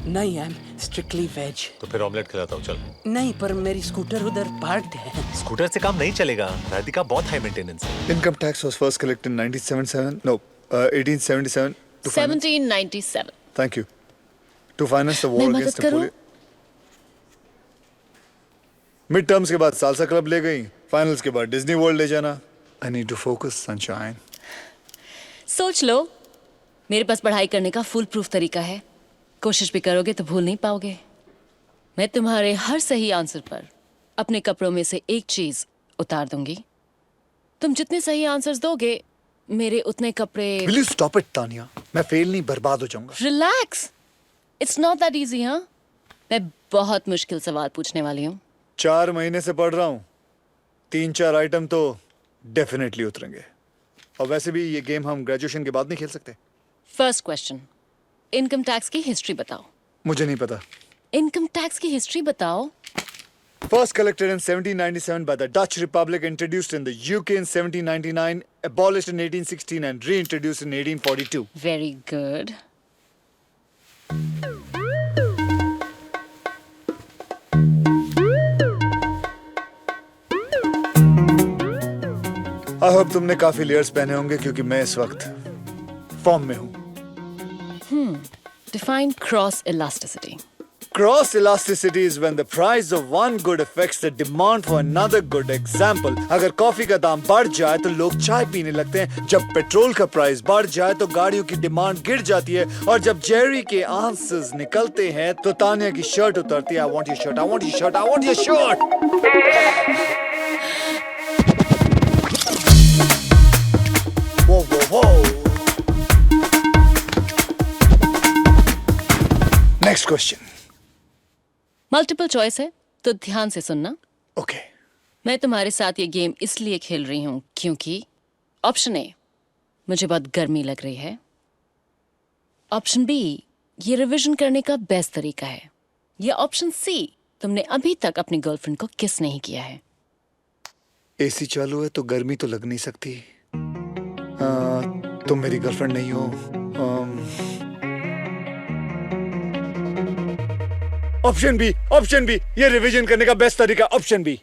नहीं, आई एम स्ट्रिक्टली वेज।
तो फिर ऑमलेट खिलाता हूँ, चल।
नहीं, पर मेरी स्कूटर उधर पार्क्ड है।
स्कूटर से काम नहीं चलेगा, राधिका बहुत हाई मेंटेनेंस है।
Income tax was first collected in 1877. No, 1877. To finance-
1797.
Thank you. To finance the war
मैं मदद
against
करूं?
Napoleon. मिड टर्म्स के बाद सालसा क्लब ले गई, फाइनल्स के बाद डिज्नी वर्ल्ड ले जाना। I need to focus, sunshine.
सोच लो, मेरे पास पढ़ाई करने का फुल प्रूफ तरीका है। कोशिश भी करोगे तो भूल नहीं पाओगे। मैं तुम्हारे हर सही आंसर पर अपने कपड़ों में से एक चीज उतार दूंगी। तुम जितने सही आंसर्स दोगे, मेरे उतने कपड़े।
Will you stop it, Tania? मैं फेल नहीं, बर्बाद हो जाऊंगा।
Relax, it's not that easy. हाँ, मैं बहुत मुश्किल सवाल पूछने वाली हूँ।
4 महीने से पढ़ रहा हूँ, 3-4 आइटम तो डेफिनेटली उतरेंगे। और वैसे भी ये गेम हम ग्रेजुएशन के बाद नहीं खेल सकते।
फर्स्ट क्वेश्चन, इनकम टैक्स की हिस्ट्री बताओ।
मुझे नहीं पता।
इनकम टैक्स की हिस्ट्री बताओ।
First collected in 1797 by the Dutch Republic, introduced in the UK in 1799, abolished in 1816 and reintroduced in 1842.
Very good.
I hope तुमने काफी लेयर्स पहने होंगे क्योंकि मैं इस वक्त फॉर्म में हूँ।
Define cross elasticity.
Cross elasticity is when the price of one good affects the demand for another good. Example, अगर कॉफी का दाम बढ़ जाए तो लोग चाय पीने लगते हैं, जब पेट्रोल का प्राइस बढ़ जाए तो गाड़ियों की डिमांड गिर जाती है, और जब जेरी के आंसर्स निकलते हैं तो तानिया की शर्ट उतरती है। I want your shirt, I want your shirt, I want your shirt. Whoa, whoa, whoa. Next question.
Multiple choice है तो ध्यान से सुनना।
Okay.
मैं तुम्हारे साथ ये गेम इसलिए खेल रही हूँ क्योंकि ऑप्शन ए, मुझे बहुत गर्मी लग रही है। ऑप्शन बी, ये रिवीजन करने का बेस्ट तरीका है। या ऑप्शन सी, तुमने अभी तक अपनी गर्लफ्रेंड को किस नहीं किया है।
एसी चालू है तो गर्मी तो लग नहीं सकती। तुम मेरी गर्लफ्रेंड नहीं हो। ऑप्शन बी, ये रिवीजन करने का बेस्ट तरीका। Option B.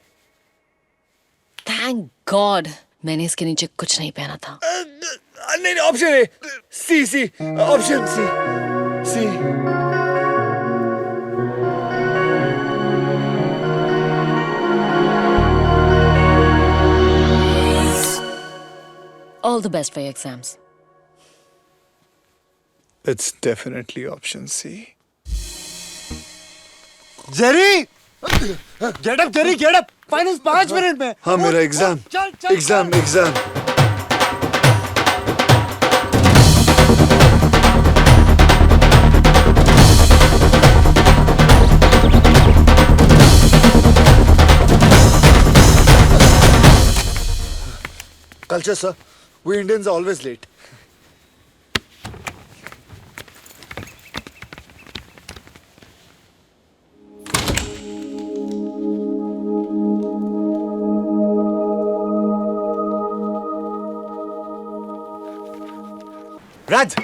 थैंक गॉड मैंने इसके नीचे कुछ नहीं पहना था।
नहीं, option A, C, option C.
All the best for your exams.
It's definitely option C.
Jerry, get up, finals 5 minute में।
हाँ, मेरा exam. Culture, sir. We Indians are always late.
राज,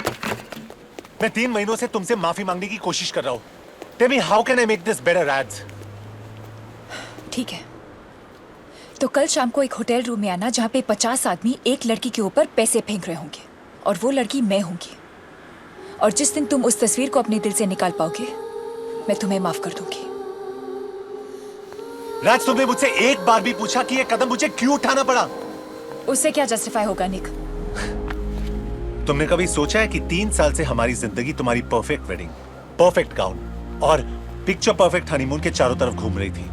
मैं 3 महीनों से तुमसे माफी मांगने की कोशिश कर रहा हूँ। Tell me how can I make this better, राज?
ठीक है, तो कल शाम को एक होटल रूम में आना जहाँ पे 50 आदमी एक लड़की के ऊपर पैसे फेंक रहे होंगे, और वो लड़की मैं होंगी। और जिस दिन तुम उस तस्वीर को अपने दिल से निकाल पाओगे, मैं तुम्हें माफ कर दूंगी।
राज, तुमने मुझसे एक बार भी पूछा कि ये कदम मुझे क्यों उठाना पड़ा?
उससे क्या जस्टिफाई होगा निक?
तुमने कभी सोचा है कि 3 साल से हमारी जिंदगी तुम्हारी परफेक्ट वेडिंग, परफेक्ट गाउन और पिक्चर परफेक्ट हनीमून के चारों तरफ घूम रही थी,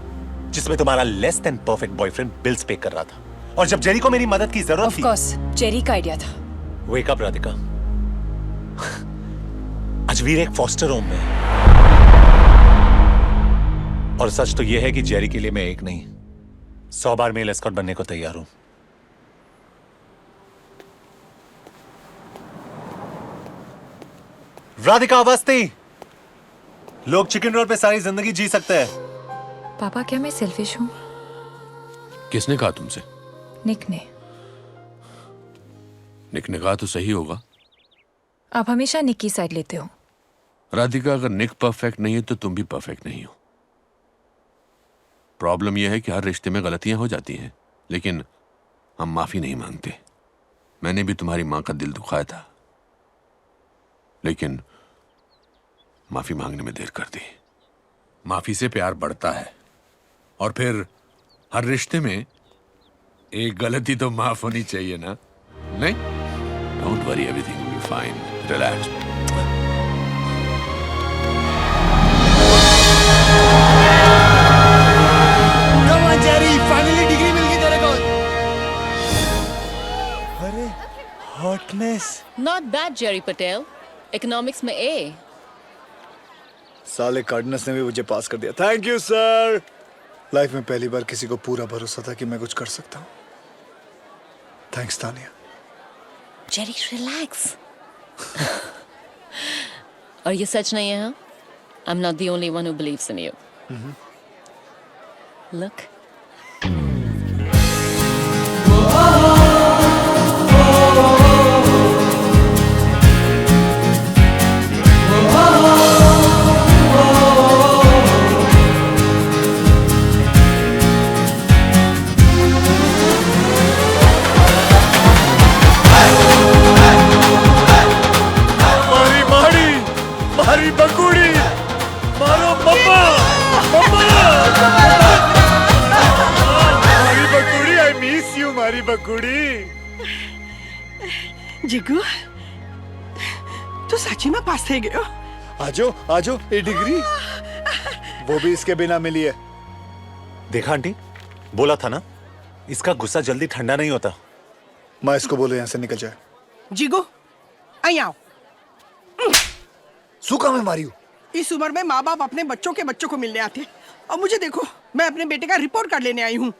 जिसमें तुम्हारा less than perfect boyfriend bills पे कर रहा था, और जब जेरी को मेरी मदद की जरूरत थी।
ऑफ कोर्स जेरी का आइडिया था।
वेक अप राधिका, अजवीर एक फॉस्टर होम में है, और सच तो यह है कि जेरी के लिए मैं एक नहीं 100 बार मेल एस्कॉर्ट बनने को तैयार हूं। राधिका अवस्थी, लोग चिकन रोल पे सारी जिंदगी जी सकते हैं।
पापा क्या मैं सेल्फिश हूँ?
किसने कहा तुमसे?
निक ने।
निक ने कहा तो सही होगा।
आप हमेशा निक की साइड लेते हो।
राधिका, अगर निक परफेक्ट नहीं है तो तुम भी परफेक्ट नहीं हो। प्रॉब्लम यह है कि हर रिश्ते में गलतियां हो जाती हैं, लेकिन हम माफी नहीं मांगते। मैंने भी तुम्हारी मां का दिल दुखाया था, लेकिन माफी मांगने में देर कर दी। माफी से प्यार बढ़ता है, और फिर हर रिश्ते में एक गलती तो माफ होनी चाहिए ना? नहीं? Don't worry, everything will be fine. Relax.
Finally degree मिल गई तेरे को। अरे hotness.
Not bad Jerry Patel, economics में ए।
साले कार्डनस ने भी मुझे पास कर दिया। Thank you sir. लाइफ में पहली बार किसी को पूरा भरोसा था कि मैं कुछ कर सकता हूँ। थैंक्स तानिया।
Jerry relax. और ये सच नहीं है, हाँ? I'm not the only one who believes in you. Look.
मारी बकुड़ी, मारो मम्मा, मम्मा। मारी बकुड़ी, I miss you, मारी बकुड़ी।
जिगू, तू सच्ची में पास थे गयो?
आजो, आजो, ये डिग्री वो भी इसके बिना मिली है।
देखा आंटी, बोला था ना, इसका गुस्सा जल्दी ठंडा नहीं होता।
मैं इसको बोलो यहाँ से निकल जाए।
जिगू, आई आओ।
सूखा में मारी हूँ।
इस उम्र में माँ बाप अपने बच्चों को मिलने आते हैं, और मुझे देखो, मैं अपने बेटे का रिपोर्ट कार्ड लेने आई हूँ।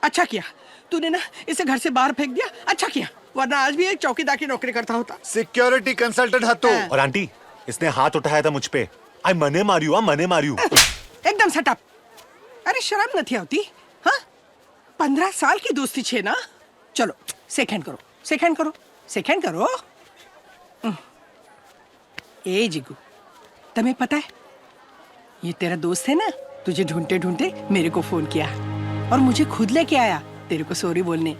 अच्छा किया तूने ना इसे घर से बाहर फेंक दिया, अच्छा किया, वरना आज भी एक चौकीदार की नौकरी करता होता।
सिक्योरिटी कंसल्टेंट हतो।
और आंटी, इसने हाथ उठाया था मुझ पे। आई मने मारियो, मने मारियो।
एकदम सटअप। अरे शर्म नहीं आती? हाँ, 15 साल की दोस्ती छे ना। चलो सेकंड करो, सेकंड करो, सेकंड करो। ए जिगू, तुम्हें पता है ये तेरा दोस्त है ना, तुझे ढूंढते ढूंढते मेरे को फोन किया और मुझे खुद लेके आया तेरे को सॉरी बोलने।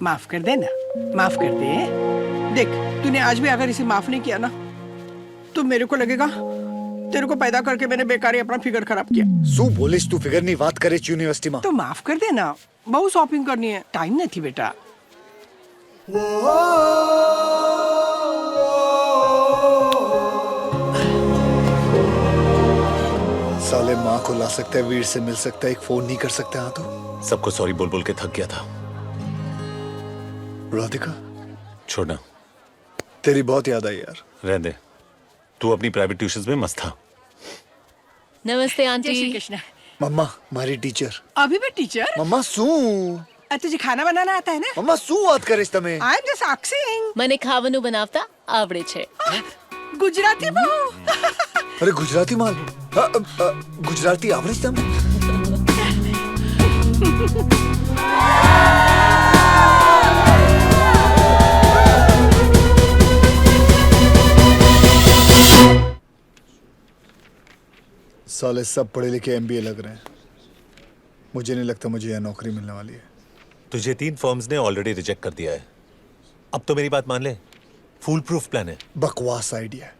माफ कर दे ना, माफ कर दे। देख, तूने आज भी अगर इसे माफ नहीं किया ना, तो मेरे को लगेगा तेरे को पैदा करके मैंने बेकार ही अपना फिगर खराब किया।
सू बोलिस तू फिगर नहीं बात करे यूनिवर्सिटी में।
तो माफ कर दे ना, बहुत शॉपिंग करनी है, टाइम नहीं थी बेटा।
साले माँ को ला सकता है, वीर से मिल सकता है, एक फोन नहीं कर सकता। हाँ तो
सबको सॉरी बोल बोल के थक गया था।
राधिका,
छोड़ना।
तेरी बहुत याद आई यार।
रहने दे, तू अपनी प्राइवेट ट्यूशंस में मस्त था।
नमस्ते
जय
आंटी।
श्री कृष्ण।
मम्मा, हमारी टीचर।
अभी भी टीचर?
मम्मा सू।
तुझे खाना बनाना आता है ना?
मम्मा सू बात करे તમે।
I am just asking.
મને ખાવાનું બનાવતા આવડે છે।
गुजराती बहू।
अरे गुजराती माल। गुजराती आवड़े છે તમને? साले सब पढ़े लिखे एमबीए लग रहे हैं। मुझे नहीं लगता मुझे यह नौकरी मिलने वाली है।
तुझे 3 फर्म्स ने ऑलरेडी रिजेक्ट कर दिया है। अब तो मेरी बात मान ले, फूल प्रूफ प्लान है।
बकवास आइडिया है।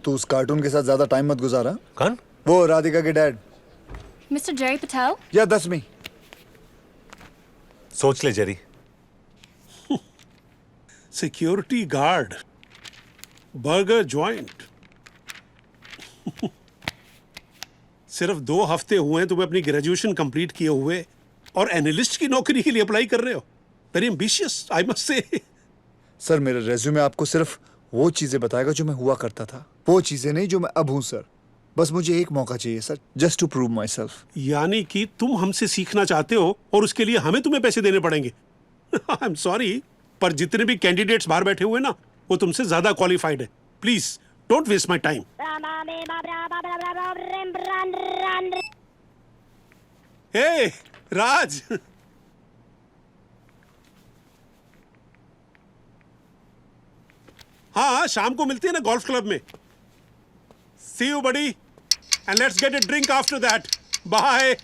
तू उस कार्टून के साथ ज्यादा टाइम मत गुजारा।
कौन?
वो राधिका के डैड।
Mr. Jerry Patel?
या 10वीं।
सोच ले Jerry.
Security guard, burger joint. सिर्फ 2 हफ्ते हुए हैं तुम्हें अपनी ग्रेजुएशन कंप्लीट किए हुए और एनालिस्ट की नौकरी के लिए अप्लाई कर रहे हो। Very ambitious, I must say.
Sir, मेरा रेज्यूमे आपको सिर्फ वो चीजें बताएगा जो मैं हुआ करता था, वो चीजें नहीं जो मैं अब हूं सर। बस मुझे एक मौका चाहिए sir, just to prove myself.
यानी कि तुम हमसे सीखना चाहते हो और उसके लिए हमें तुम्हें पैसे देने पड़ेंगे। आई एम सॉरी, पर जितने भी कैंडिडेट्स बाहर बैठे हुए ना, वो तुमसे ज्यादा क्वालिफाइड है। Please don't waste my time. Hey Raj, हाँ शाम को मिलते हैं ना गोल्फ क्लब में। See you buddy and let's get a drink after that. Bye.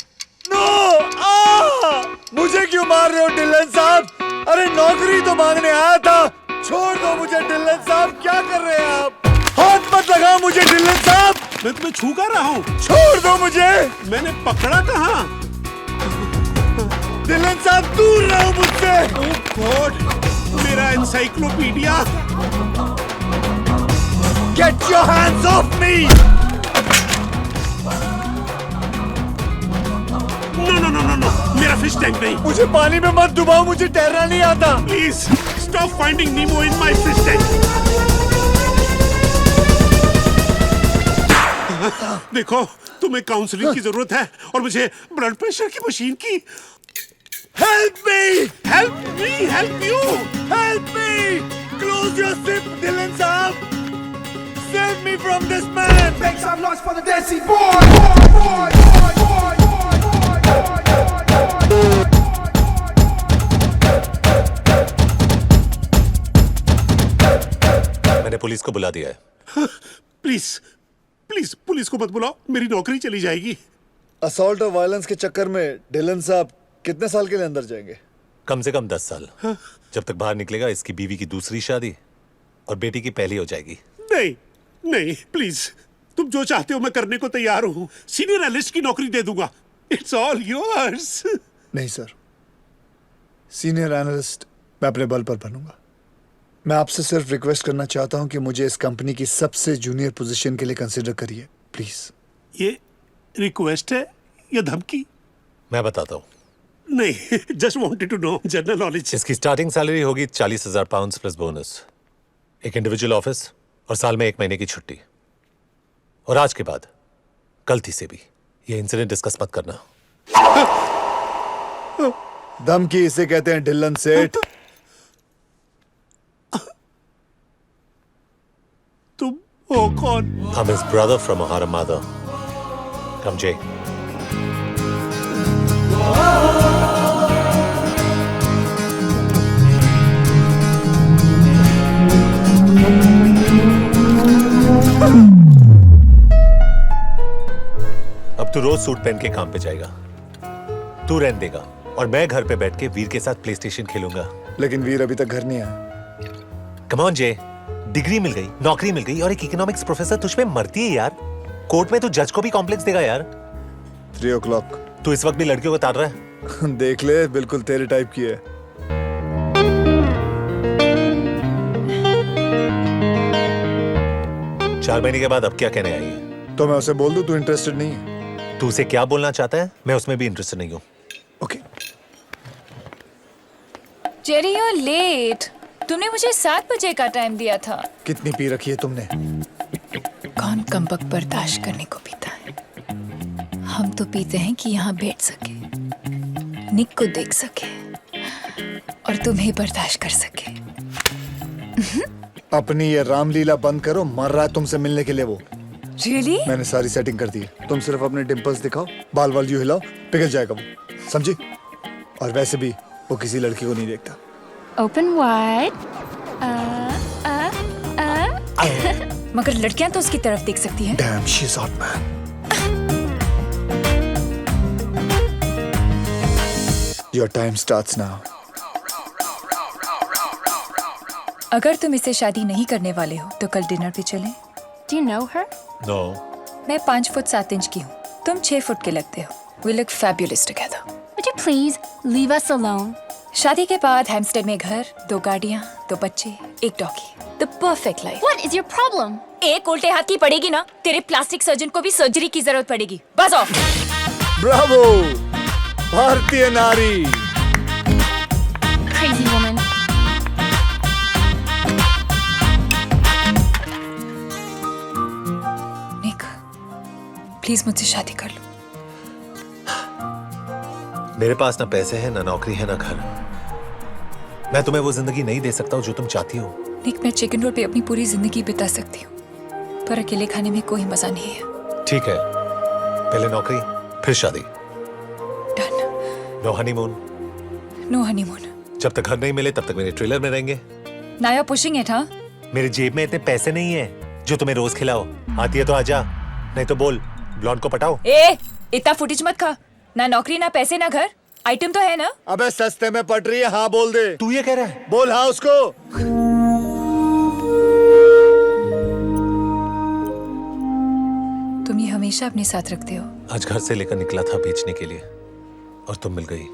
No! मुझे क्यों मार रहे हो डिलन साहब? अरे नौकरी तो मांगने आया था। छोड़ दो मुझे डिलन साहब, क्या कर रहे हैं आप? हाथ मत लगाओ मुझे डिलन साहब।
मैं तुम्हें छू कर रहा हूँ।
छोड़ दो मुझे।
मैंने पकड़ा कहाँ?
डिलन साहब दूर रहो मुझसे।
ओह गॉड, मेरा encyclopedia.
Get your hands off me!
No, मेरा फिश टैंक नहीं।
मुझे पानी में मत डुबाओ, मुझे तैरना नहीं आता।
Please stop finding Nemo in my fish tank. देखो, तुम्हें काउंसलिंग की जरूरत है और मुझे ब्लड प्रेशर की मशीन की।
Help me!
Help me! Help you!
Help me! Close your zip, Dylan साहब. Save me from this man.
Make some noise for the Desi boy.
मैंने पुलिस को बुला दिया है।
प्लीज प्लीज पुलिस को मत बुलाओ, मेरी नौकरी चली जाएगी।
असॉल्ट और वायलेंस के चक्कर में डिलन साहब कितने साल के लिए अंदर जाएंगे?
कम से कम 10 साल। जब तक बाहर निकलेगा इसकी बीवी की दूसरी शादी और बेटी की पहली हो जाएगी।
नहीं नहीं प्लीज, तुम जो चाहते हो मैं करने को तैयार हूँ। सीनियर एनालिस्ट की नौकरी दे दूंगा। It's all yours.
नहीं सर, सीनियर एनालिस्ट मैं अपने बल पर बनूंगा। मैं आपसे सिर्फ रिक्वेस्ट करना चाहता हूं कि मुझे इस कंपनी की सबसे जूनियर पोजीशन के लिए कंसीडर करिए प्लीज।
ये रिक्वेस्ट है या धमकी?
मैं बताता हूँ।
नहीं, just wanted to know general knowledge.
इसकी स्टार्टिंग सैलरी होगी 40,000 पाउंड प्लस बोनस, एक इंडिविजुअल ऑफिस और साल में 1 महीने की छुट्टी। और आज के बाद गलती से भी ये इंसिडेंट डिस्कस मत करना।
धमकी इसे कहते हैं डिलन सेठ।
तुम हो कौन?
I'm his brother from Mahara mother. Come, Jay. अब तू रोज सूट पहन के काम पे जाएगा। तू रहने देगा और मैं घर पे बैठ के वीर के साथ प्ले स्टेशन खेलूंगा।
लेकिन वीर अभी तक घर नहीं आया।
कम ऑन जय, डिग्री मिल गई, नौकरी मिल गई और एक इकोनॉमिक्स प्रोफेसर तुझ पे मरती है यार। कोर्ट में तू जज को भी कॉम्प्लेक्स देगा यार।
3 o'clock।
तू इस वक्त भी लड़कियों को तार रहा है।
देख ले, बिल्कुल तेरे टाइप की है।
चार महीने के बाद अब क्या कहने आई है?
तो मैं उसे बोल दूं तू इंटरेस्टेड नहीं है?
तू उसे क्या बोलना चाहता है? मैं उसमें भी इंटरेस्टेड नहीं हूँ।
Okay.
Jerry you are late. तुमने मुझे 7 बजे का टाइम दिया था।
कितनी पी रखी है तुमने?
कौन कमबख्त बर्दाश्त करने को पीता है? हम तो पीते हैं कि यहाँ बैठ सके, निक को देख सके और तुम्हें बर्दाश्त कर सके।
अपनी ये रामलीला बंद करो, मर रहा है तुमसे मिलने के लिए वो।
Really?
मैंने सारी सेटिंग कर दी है। तुम सिर्फ अपने डिंपल्स दिखाओ, बाल वाल यूं हिलाओ, पिघल जाएगा वो, समझी? और वैसे भी वो किसी लड़की को नहीं देखता।
Open wide.
मगर लड़कियां तो उसकी तरफ देख सकती हैं।
Damn, she's hot man. Your time starts now.
अगर तुम इससे शादी नहीं करने वाले हो तो कल डिनर पे चलें।
Do you know her?
No.
मैं 5 फुट 7 इंच की हूँ, तुम 6 फुट के लगते हो। We look fabulous together.
Would you please leave us alone?
शादी के बाद हैम्स्टेड में घर, 2 गाड़ियाँ, 2 बच्चे, 1 doggy. The perfect life.
What is your problem?
एक उल्टे हाथ की पड़ेगी ना, तेरे प्लास्टिक सर्जन को भी सर्जरी की जरूरत पड़ेगी। बस ऑफ।
ब्रावो, भारतीय नारी।
Crazy woman.
निक, प्लीज मुझसे शादी कर लो।
मेरे पास ना पैसे हैं, ना नौकरी है, ना घर। मैं तुम्हें वो जिंदगी नहीं दे सकता हूँ जो तुम चाहती हो।
निक, मैं चिकन रोल पे अपनी पूरी जिंदगी बिता सकती हूँ, पर अकेले खाने में कोई मजा नहीं है।
ठीक है, पहले नौकरी फिर शादी। No honeymoon.
No honeymoon.
जब तक घर नहीं मिले तब तक मेरे ट्रेलर में रहेंगे।
नाया पुशिंग इट, हाँ?
मेरे जेब में इतने पैसे नहीं है जो तुम्हें रोज खिलाओ। आती है तो आजा, नहीं तो बोल ब्लॉन्ड को पटाओ।
ए, इतना फुटेज मत खा। ना नौकरी, ना पैसे, ना घर। आइटम तो है ना?
अबे सस्ते में पट रही है, हाँ बोल दे।
तू ये कह रहा है?
बोल हाँ उसको।
तुम ये हमेशा अपने साथ रखते हो।
आज घर से लेकर निकला था बेचने के लिए और तुम मिल गई।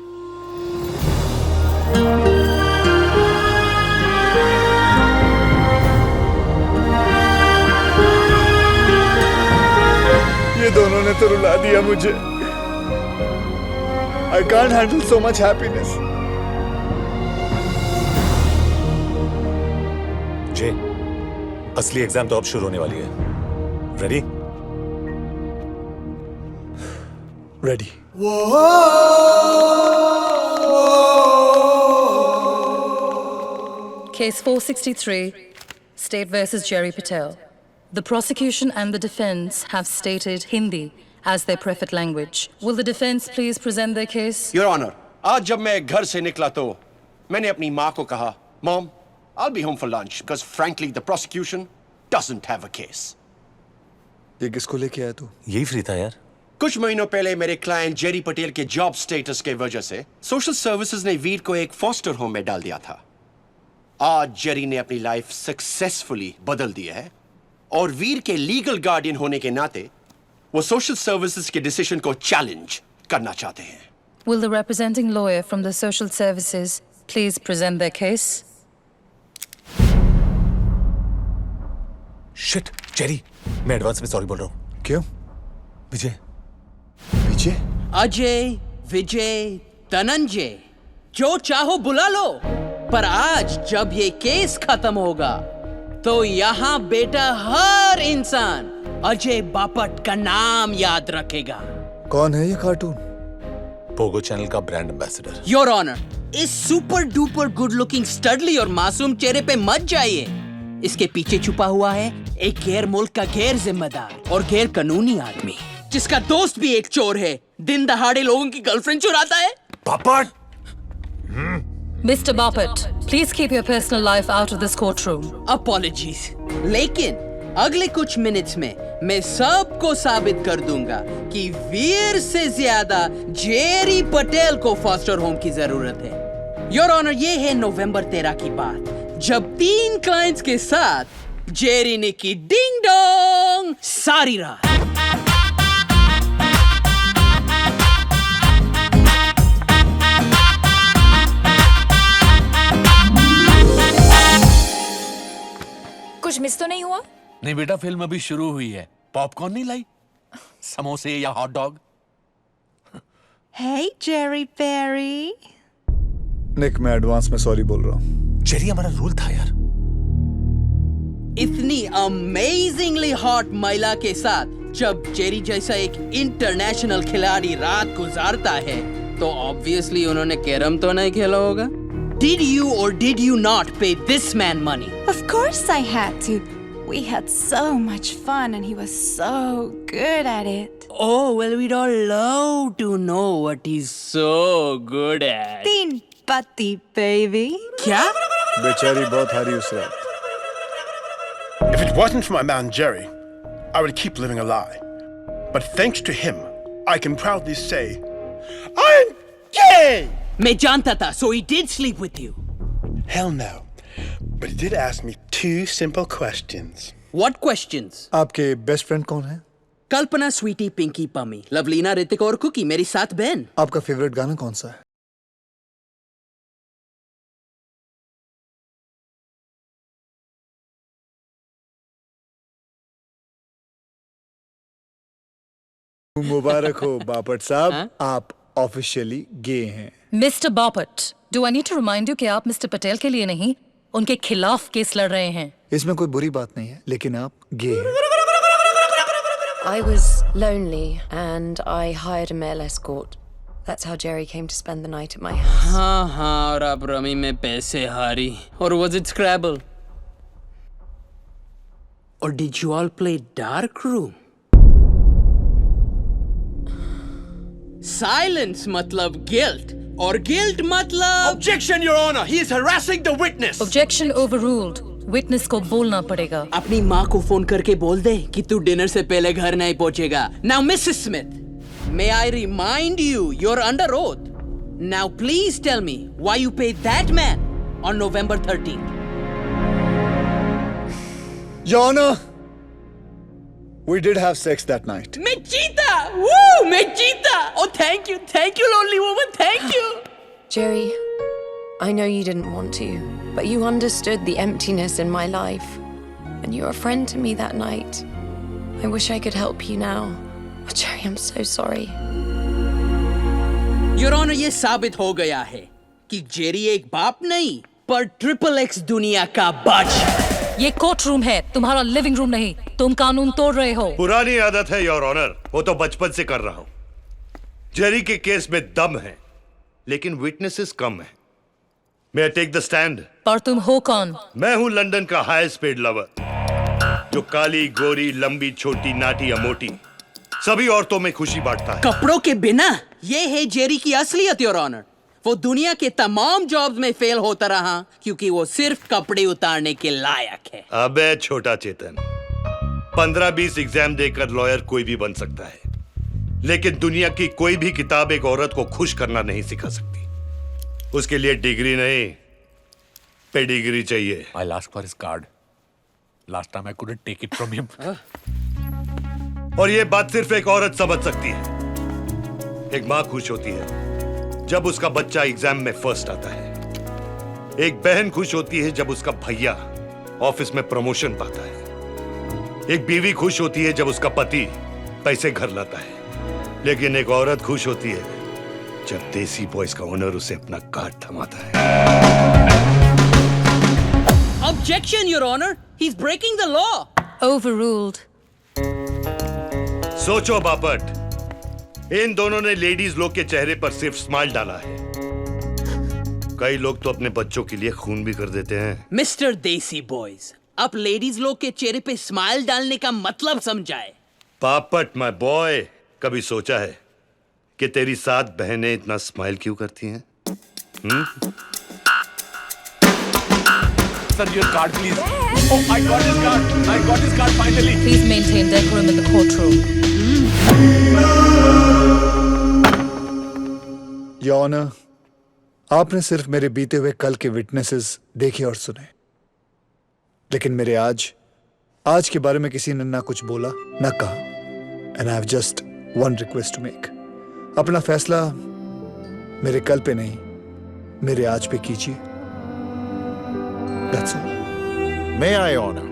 ये दोनों ने तो रुला दिया मुझे। I can't handle so much happiness.
जे, असली एग्जाम तो अब शुरू होने वाली है। Ready?
Ready.
Case 463, State versus Jerry Patel. The prosecution and the defense have stated Hindi as their preferred language. Will the defense please present their case?
Your Honor, आज जब मैं घर से निकला तो मैंने अपनी माँ को कहा, Mom, I'll be home for lunch because frankly the prosecution doesn't have a case.
ये किसको लेके आया तू?
यही फ्री था यार।
कुछ महीनों पहले मेरे क्लाइंट जेरी पटेल के जॉब स्टेटस के वजह से सोशल सर्विसेज ने वीर को एक फॉस्टर होम में डाल दिया था। आज जेरी ने अपनी लाइफ सक्सेसफुली बदल दी है और वीर के लीगल गार्डियन होने के नाते वो सोशल सर्विसेज के डिसीजन को चैलेंज करना चाहते हैं।
Will the representing lawyer from the social services please present their case?
Shit, Jerry, मैं एडवांस में सॉरी बोल रहा हूँ।
क्यों?
विजय।
विजय?
अजय, विजय, धनंजय, जो चाहो बुला लो, पर आज जब ये केस खत्म होगा तो यहाँ बेटा हर इंसान अजय बापट का नाम याद रखेगा।
कौन है ये कार्टून?
पोगो चैनल का ब्रांड एम्बेसडर।
योर ऑनर, इस super duper good looking steadily और मासूम चेहरे पे मत जाइए। इसके पीछे छुपा हुआ है एक गैर मुल्क का गैर जिम्मेदार और गैर कानूनी आदमी, जिसका दोस्त भी एक चोर है, दिन दहाड़े लोगों की गर्लफ्रेंड चुराता है।
Bapat!
Mr. Bapat, please keep your personal life out of this courtroom.
Apologies. लेकिन अगले कुछ मिनट्स में मैं सबको साबित कर दूंगा कि वीर से ज्यादा जेरी पटेल को फॉस्टर होम की जरूरत है। योर ऑनर, ये है नवंबर 13 की बात, जब 3 क्लाइंट्स के साथ जेरी ने की डिंग डोंग सारी रात।
कुछ मिस तो नहीं हुआ?
नहीं बेटा, फिल्म अभी शुरू हुई है। पॉपकॉर्न नहीं लाई? समोसे या hot dog?
Hey, Jerry Berry.
निक, मैं एडवांस में सॉरी बोल रहा हूँ।
जेरी, हमारा रूल था यार।
इतनी अमेजिंगली हॉट महिला के साथ जब जेरी जैसा एक इंटरनेशनल खिलाड़ी रात गुजारता है तो ऑब्वियसली उन्होंने कैरम तो नहीं खेला होगा। Did you or did you not pay this man money?
Of course I had to. We had so much fun and he was so good at it.
Oh, well, we'd all love to know what he's so good at.
Teen patti, baby.
क्या?
बेचारी बहुत हारी उस रात।
If it wasn't for my man Jerry, I would keep living a lie. But thanks to him, I can proudly say, I'm gay!
मैं जानता था, so he did sleep with you.
Hell no. But he did ask me 2 simple questions.
What questions?
आपके best friend कौन है?
कल्पना, स्वीटी, पिंकी, पमी, लवलीना, ऋतिक और cookie, मेरी 7 बहन।
आपका फेवरेट गाना कौन सा है? मुबारक हो बापट साहब, आप ऑफिशियली गे हैं।
Mr. Bapat, do I need to remind you कि आप Mr. पटेल के लिए नहीं, उनके खिलाफ केस लड़ रहे हैं।
इसमें कोई बुरी बात नहीं है, लेकिन आप गे हैं।
I was lonely and I hired a male escort. That's how Jerry came to spend the night at my house.
हाँ, और आप रमी में पैसे हारी। और was it Scrabble? Or did you all play dark room? Silence matlab guilt. Or guilt matlab...
Objection, Your Honor! He is harassing the witness!
Objection overruled. Witness को बोलना पड़ेगा.
अपनी माँ को फोन करके बोल दे कि तू डिनर से पहले घर नहीं पहुंचेगा. Now, Mrs. Smith, may I remind you, you're under oath. Now, please tell me why you paid that man on November 13th.
Your Honor, we did have sex that night.
मैं जीता! Woo! मैं जीता! Oh, thank you, lonely woman, thank you.
Jerry, I know you didn't want to, but you understood the emptiness in my life. And you were a friend to me that night. I wish I could help you now. Oh, Jerry, I'm so sorry.
Your Honor, ये साबित हो गया है कि Jerry एक बाप नहीं, पर XXX दुनिया का बादशाह.
ये कोर्ट रूम है, तुम्हारा लिविंग रूम नहीं. तुम कानून तोड़ रहे हो.
पुरानी आदत है योर ऑनर, वो तो बचपन से कर रहा हूं. जेरी के केस में दम है, लेकिन विटनेसेस कम है. May I take the stand?
पर तुम हो कौन?
मैं हूं लंदन का हाईएस्ट पेड लवर, जो काली, गोरी, लंबी, छोटी, नाटी या मोटी सभी औरतों में खुशी बांटता है.
कपड़ों के बिना ये है जेरी की असलियत, योर ऑनर. वो दुनिया के तमाम जॉब्स में फेल होता रहा क्योंकि वो सिर्फ कपड़े उतारने के लायक है.
अबे छोटा चेतन, 15-20 एग्जाम देकर लॉयर कोई भी बन सकता है, लेकिन दुनिया की कोई भी किताब एक औरत को खुश करना नहीं सिखा सकती. उसके लिए डिग्री नहीं, पेडिग्री चाहिए.
I'll ask for his card. Last time I couldn't take it from him.
और ये बात सिर्फ एक औरत समझ सकती है. एक माँ खुश होती है जब उसका बच्चा एग्जाम में फर्स्ट आता है. एक बहन खुश होती है जब उसका भैया ऑफिस में प्रमोशन पाता है. एक बीवी खुश होती है जब उसका पति पैसे घर लाता है. लेकिन एक औरत खुश होती है जब देसी बॉयज का ओनर उसे अपना कार्ड थमाता है.
Objection, Your Honor. He's breaking the law.
Overruled.
सोचो बापट, इन दोनों ने लेडीज लोग के चेहरे पर सिर्फ स्माइल डाला है. कई लोग तो अपने बच्चों के लिए खून भी कर देते हैं.
मिस्टर देसी बॉयज, आप लेडीज लोग के चेहरे पे स्माइल डालने का मतलब समझाए.
पापट माय बॉय, कभी सोचा है कि तेरी 7 बहनें इतना स्माइल क्यों करती हैं?
Sir, your card, please. Oh, I got his card. I got his card finally.
Please maintain decorum in the courtroom.
Your Honor, आपने सिर्फ मेरे बीते हुए कल के विटनेसेस देखे और सुने, लेकिन मेरे आज के बारे में किसी ने ना कुछ बोला ना कहा. And I have just one request to make. अपना फैसला मेरे कल पे नहीं, मेरे आज पे कीजिए. That's all.
May I honor?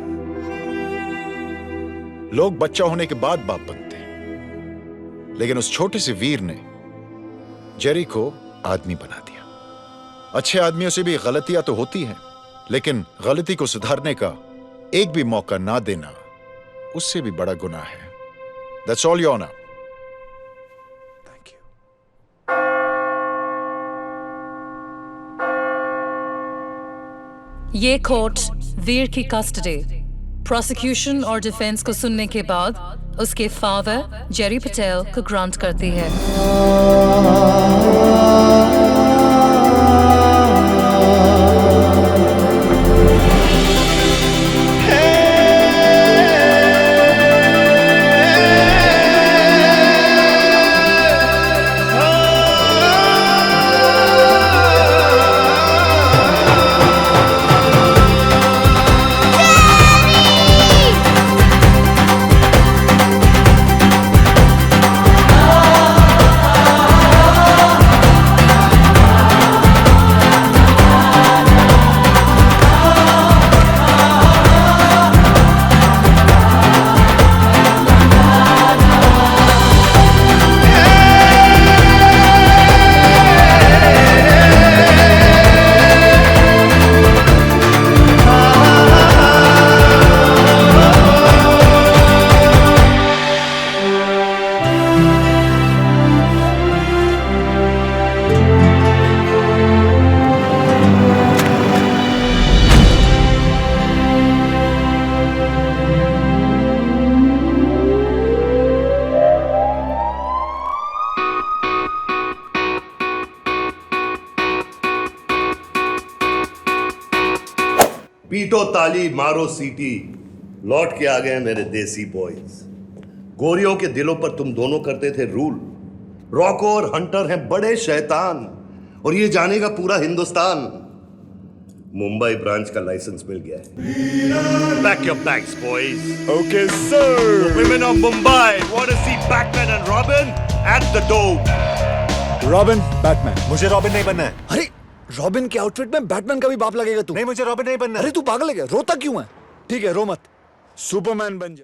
लोग बच्चा होने के बाद बाप बनते हैं, लेकिन उस छोटे से वीर ने जेरी को आदमी बना दिया. अच्छे आदमियों से भी गलतियां तो होती हैं, लेकिन गलती को सुधारने का एक भी मौका ना देना उससे भी बड़ा गुनाह है. That's all, Your Honor.
ये कोर्ट वीर की कस्टडी, प्रोसिक्यूशन और डिफेंस को सुनने के बाद उसके फादर जेरी पटेल को ग्रांट करती है.
पीटो ताली मारो सीटी, लौट के आ गए हैं मेरे देसी बॉयज। गोरियों के दिलों पर तुम दोनों करते थे रूल। रॉको और हंटर हैं बड़े शैतान, और ये जानेगा पूरा हिंदुस्तान। मुंबई ब्रांच का लाइसेंस मिल गया है। Pack your bags boys.
Okay sir.
Women of Mumbai want to see Batman and Robin at the Dome.
Robin, Batman.
मुझे रॉबिन नहीं बनना है।
अरे रॉबिन के आउटफिट में बैटमैन का भी बाप लगेगा तू।
नहीं, मुझे रॉबिन नहीं बनना है।
अरे तू पागल है क्या? रोता क्यों है? ठीक है रो मत, सुपरमैन बन जा।